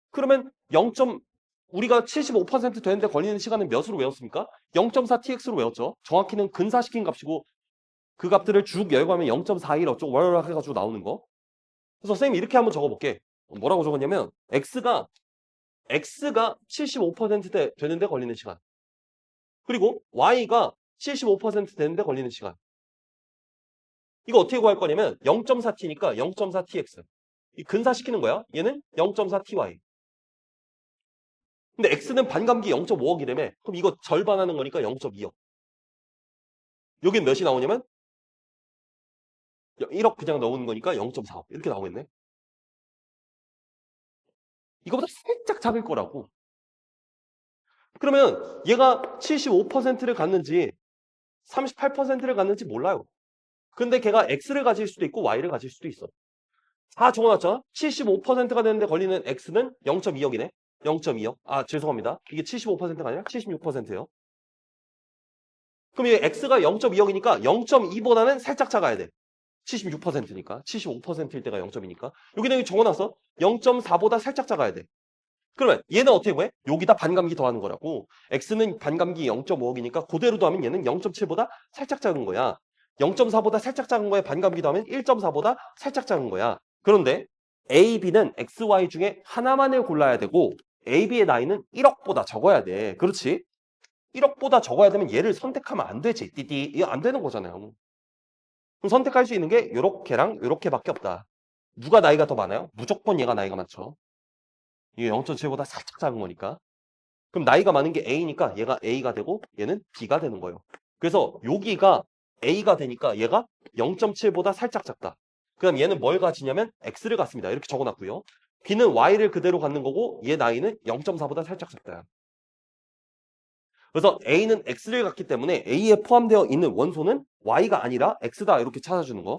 그러면 0. 우리가 75% 되는데 걸리는 시간은 몇으로 외웠습니까? 0.4tx로 외웠죠. 정확히는 근사시킨 값이고 그 값들을 쭉 열거하면 0.41 어쩌고 월월 해가지고 나오는 거. 그래서 선생님이 이렇게 한번 적어볼게. 뭐라고 적었냐면 x가 75% 되는데 걸리는 시간. 그리고 y가 75% 되는데 걸리는 시간. 이거 어떻게 구할 거냐면 0.4t니까 0.4tx. 이 근사시키는 거야. 얘는 0.4ty. 근데 x는 반감기 0.5억이라며. 그럼 이거 절반하는 거니까 0.2억. 여긴 몇이 나오냐면 1억 그냥 넣는 거니까 0.4억. 이렇게 나오겠네. 이거보다 살짝 작을 거라고. 그러면 얘가 75%를 갖는지 38%를 갖는지 몰라요. 근데 걔가 x를 가질 수도 있고 y를 가질 수도 있어. 다 적어놨죠? 75%가 되는데 걸리는 x는 0.2억이네. 0.2억. 아, 죄송합니다. 이게 75%가 아니라 76%예요. 그럼 이 x가 0.2억이니까 0.2보다는 살짝 작아야 돼. 76%니까. 75%일 때가 0.2니까. 여기다 여기 적어놨어. 0.4보다 살짝 작아야 돼. 그러면 얘는 어떻게 구해? 여기다 반감기 더하는 거라고. x는 반감기 0.5억이니까 그대로 더하면 얘는 0.7보다 살짝 작은 거야. 0.4보다 살짝 작은 거에 반감기 더하면 1.4보다 살짝 작은 거야. 그런데 A, B는 X, Y 중에 하나만을 골라야 되고 A, B의 나이는 1억보다 적어야 돼. 그렇지? 1억보다 적어야 되면 얘를 선택하면 안 되지. 띠띠. 이거 안 되는 거잖아요. 그럼 선택할 수 있는 게 요렇게랑 요렇게밖에 없다. 누가 나이가 더 많아요? 무조건 얘가 나이가 많죠. 이게 0.7보다 살짝 작은 거니까. 그럼 나이가 많은 게 A니까 얘가 A가 되고 얘는 B가 되는 거예요. 그래서 여기가 A가 되니까 얘가 0.7보다 살짝 작다. 그 다음 얘는 뭘 가지냐면 X를 갖습니다. 이렇게 적어놨고요. B는 Y를 그대로 갖는 거고 얘 나이는 0.4보다 살짝 작다. 그래서 A는 X를 갖기 때문에 A에 포함되어 있는 원소는 Y가 아니라 X다 이렇게 찾아주는 거.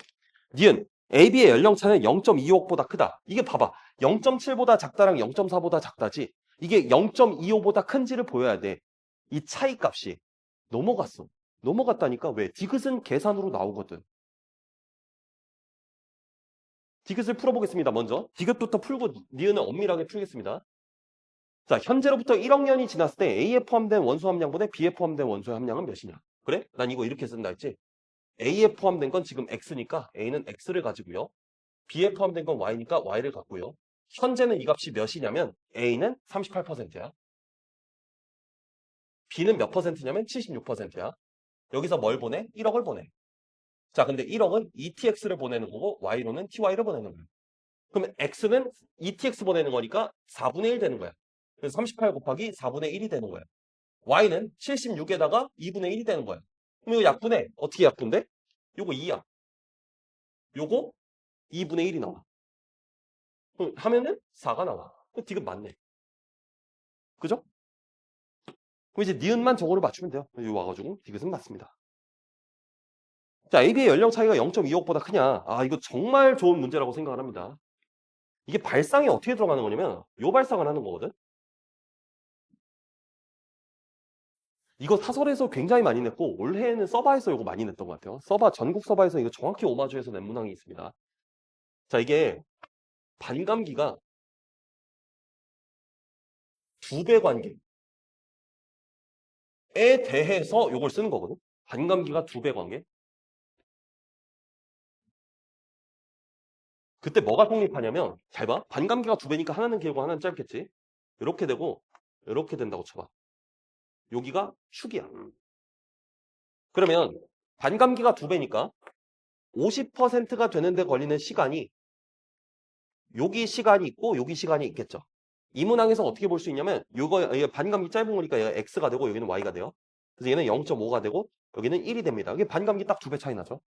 니은 AB의 연령차는 0.25억보다 크다. 이게 봐봐. 0.7보다 작다랑 0.4보다 작다지. 이게 0.25보다 큰지를 보여야 돼. 이 차이 값이 넘어갔어. 넘어갔다니까 왜? 디귿은 계산으로 나오거든. 디귿을 풀어보겠습니다. 먼저 디귿부터 풀고 니은은 엄밀하게 풀겠습니다. 자, 현재로부터 1억 년이 지났을 때 A에 포함된 원소 함량분의 B에 포함된 원소의 함량은 몇이냐? 그래? 난 이거 이렇게 쓴다 했지? A에 포함된 건 지금 X니까 A는 X를 가지고요. B에 포함된 건 Y니까 Y를 갖고요. 현재는 이 값이 몇이냐면 A는 38%야. B는 몇 퍼센트냐면 76%야. 여기서 뭘 보내? 1억을 보내. 자, 근데 1억은 ETX를 보내는 거고 Y로는 TY를 보내는 거야. 그러면 X는 ETX 보내는 거니까 4분의 1 되는 거야. 그래서 38 곱하기 4분의 1이 되는 거야. Y는 76에다가 2분의 1이 되는 거야. 그럼 이거 약분해. 어떻게 약분돼? 요거 2야. 요거 2분의 1이 나와. 그럼 하면은 4가 나와. 디귿 맞네. 그죠? 그럼 이제 니은만 저거를 맞추면 돼요. 여기 와가지고 디귿은 맞습니다. 자, AB의 연령 차이가 0.25억보다 크냐? 아, 이거 정말 좋은 문제라고 생각을 합니다. 이게 발상이 어떻게 들어가는 거냐면 요 발상을 하는 거거든. 이거 사설에서 굉장히 많이 냈고 올해에는 서바에서 이거 많이 냈던 것 같아요. 서바 전국 서바에서 이거 정확히 오마주해서 낸 문항이 있습니다. 자, 이게 반감기가 두 배 관계에 대해서 이걸 쓰는 거거든. 반감기가 두 배 관계. 그때 뭐가 성립하냐면 잘 봐. 반감기가 두 배니까 하나는 길고 하나는 짧겠지. 이렇게 되고 이렇게 된다고 쳐봐. 여기가 축이야. 그러면 반감기가 2배니까 50%가 되는데 걸리는 시간이 여기 시간이 있고 여기 시간이 있겠죠. 이 문항에서 어떻게 볼 수 있냐면 얘 반감기 짧은 거니까 얘가 x가 되고 여기는 y가 돼요. 그래서 얘는 0.5가 되고 여기는 1이 됩니다. 이게 반감기 딱 2배 차이 나죠.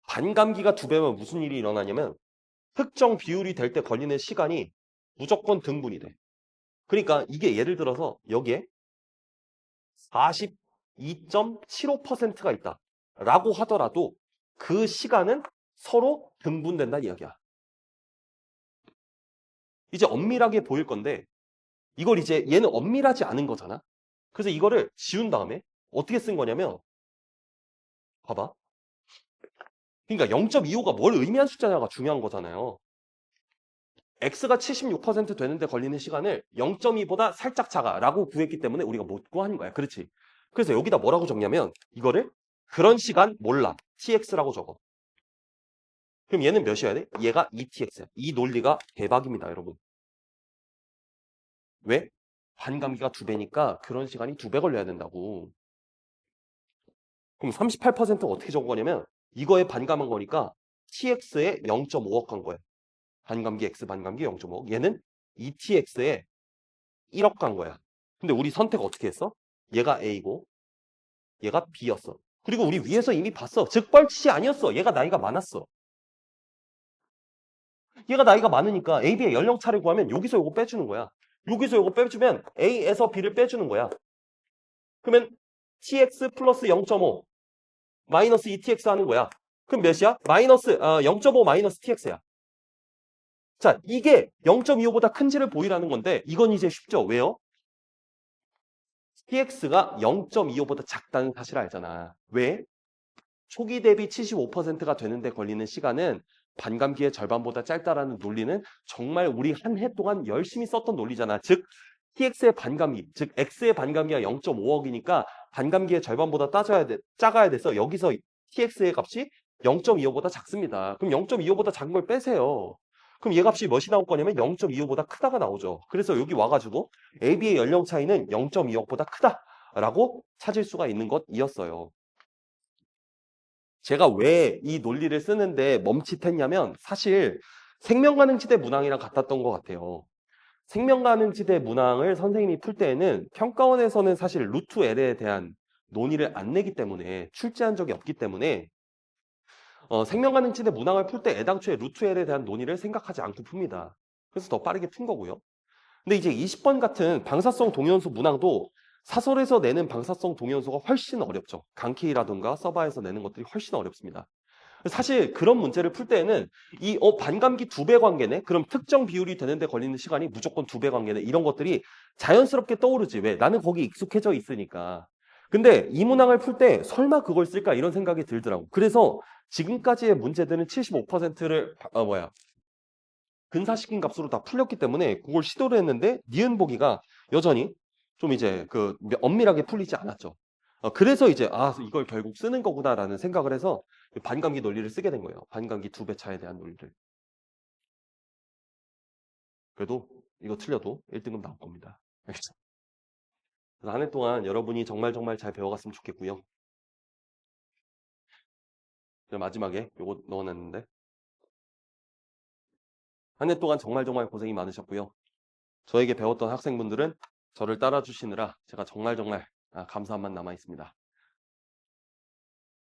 반감기가 2배면 무슨 일이 일어나냐면 특정 비율이 될 때 걸리는 시간이 무조건 등분이 돼. 그러니까 이게 예를 들어서 여기에 42.75%가 있다 라고 하더라도 그 시간은 서로 등분된다는 이야기야. 이제 엄밀하게 보일 건데 이걸 이제 얘는 엄밀하지 않은 거잖아. 그래서 이거를 지운 다음에 어떻게 쓴 거냐면 봐봐. 그러니까 0.25가 뭘 의미한 숫자냐가 중요한 거잖아요. x가 76% 되는데 걸리는 시간을 0.2보다 살짝 작아라고 구했기 때문에 우리가 못 구하는 거야. 그렇지? 그래서 여기다 뭐라고 적냐면 이거를 그런 시간 몰라. tx라고 적어. 그럼 얘는 몇이어야 돼? 얘가 2tx야. 이 논리가 대박입니다, 여러분. 왜? 반감기가 2배니까 그런 시간이 2배 걸려야 된다고. 그럼 38%가 어떻게 적은 거냐면 이거에 반감한 거니까 tx에 0.5억 간 거야. 반감기 x 반감기 0.5억. 얘는 2tx에 1억 간 거야. 근데 우리 선택 어떻게 했어? 얘가 A고 얘가 B였어. 그리고 우리 위에서 이미 봤어. 즉 뻘짓이 아니었어. 얘가 나이가 많았어. 얘가 나이가 많으니까 A, B의 연령차를 구하면 여기서 요거 빼주는 거야. 여기서 요거 빼주면 A에서 B를 빼주는 거야. 그러면 TX 플러스 0.5 마이너스 2TX 하는 거야. 그럼 몇이야? 마이너스 0.5 마이너스 TX야. 자, 이게 0.25보다 큰지를 보이라는 건데 이건 이제 쉽죠. 왜요? TX가 0.25보다 작다는 사실을 알잖아. 왜? 초기 대비 75%가 되는데 걸리는 시간은 반감기의 절반보다 짧다라는 논리는 정말 우리 한 해 동안 열심히 썼던 논리잖아. 즉 TX의 반감기, 즉 X의 반감기가 0.5억이니까 반감기의 절반보다 작아야 돼서 여기서 TX의 값이 0.25보다 작습니다. 그럼 0.25보다 작은 걸 빼세요. 그럼 얘 값이 몇이 나올 거냐면 0.25보다 크다가 나오죠. 그래서 여기 와가지고 AB의 연령 차이는 0.2억보다 크다라고 찾을 수가 있는 것이었어요. 제가 왜 이 논리를 쓰는데 멈칫했냐면 사실 생명가능지대 문항이랑 같았던 것 같아요. 생명가능지대 문항을 선생님이 풀 때에는 평가원에서는 사실 루트 L에 대한 논의를 안 내기 때문에 출제한 적이 없기 때문에 생명가능지대 문항을 풀 때 애당초에 루트 L에 대한 논의를 생각하지 않고 풉니다. 그래서 더 빠르게 푼 거고요. 근데 이제 20번 같은 방사성 동위원소 문항도 사설에서 내는 방사성 동위원소가 훨씬 어렵죠. 강케이라든가 서바에서 내는 것들이 훨씬 어렵습니다. 사실 그런 문제를 풀 때에는 이 반감기 2배 관계네? 그럼 특정 비율이 되는데 걸리는 시간이 무조건 2배 관계네? 이런 것들이 자연스럽게 떠오르지. 왜? 나는 거기 익숙해져 있으니까. 근데 이 문항을 풀 때 설마 그걸 쓸까? 이런 생각이 들더라고. 그래서 지금까지의 문제들은 75%를 근사시킨 값으로 다 풀렸기 때문에 그걸 시도를 했는데 니은 보기가 여전히 좀 이제 엄밀하게 풀리지 않았죠. 그래서 이제 이걸 결국 쓰는 거구나라는 생각을 해서 반감기 논리를 쓰게 된 거예요. 반감기 2배 차에 대한 논리를. 그래도 이거 틀려도 1등급 나올 겁니다. 알겠죠? 그래서 한 해 동안 여러분이 정말 정말 잘 배워갔으면 좋겠고요. 마지막에 요거 넣어놨는데 한 해 동안 정말 정말 고생이 많으셨고요. 저에게 배웠던 학생분들은 저를 따라주시느라 제가 정말 정말 감사한 만 남아 있습니다.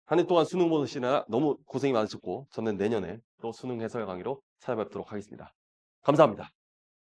한 해 동안 수능 보시느라 너무 고생이 많으셨고 저는 내년에 또 수능 해설 강의로 찾아뵙도록 하겠습니다. 감사합니다.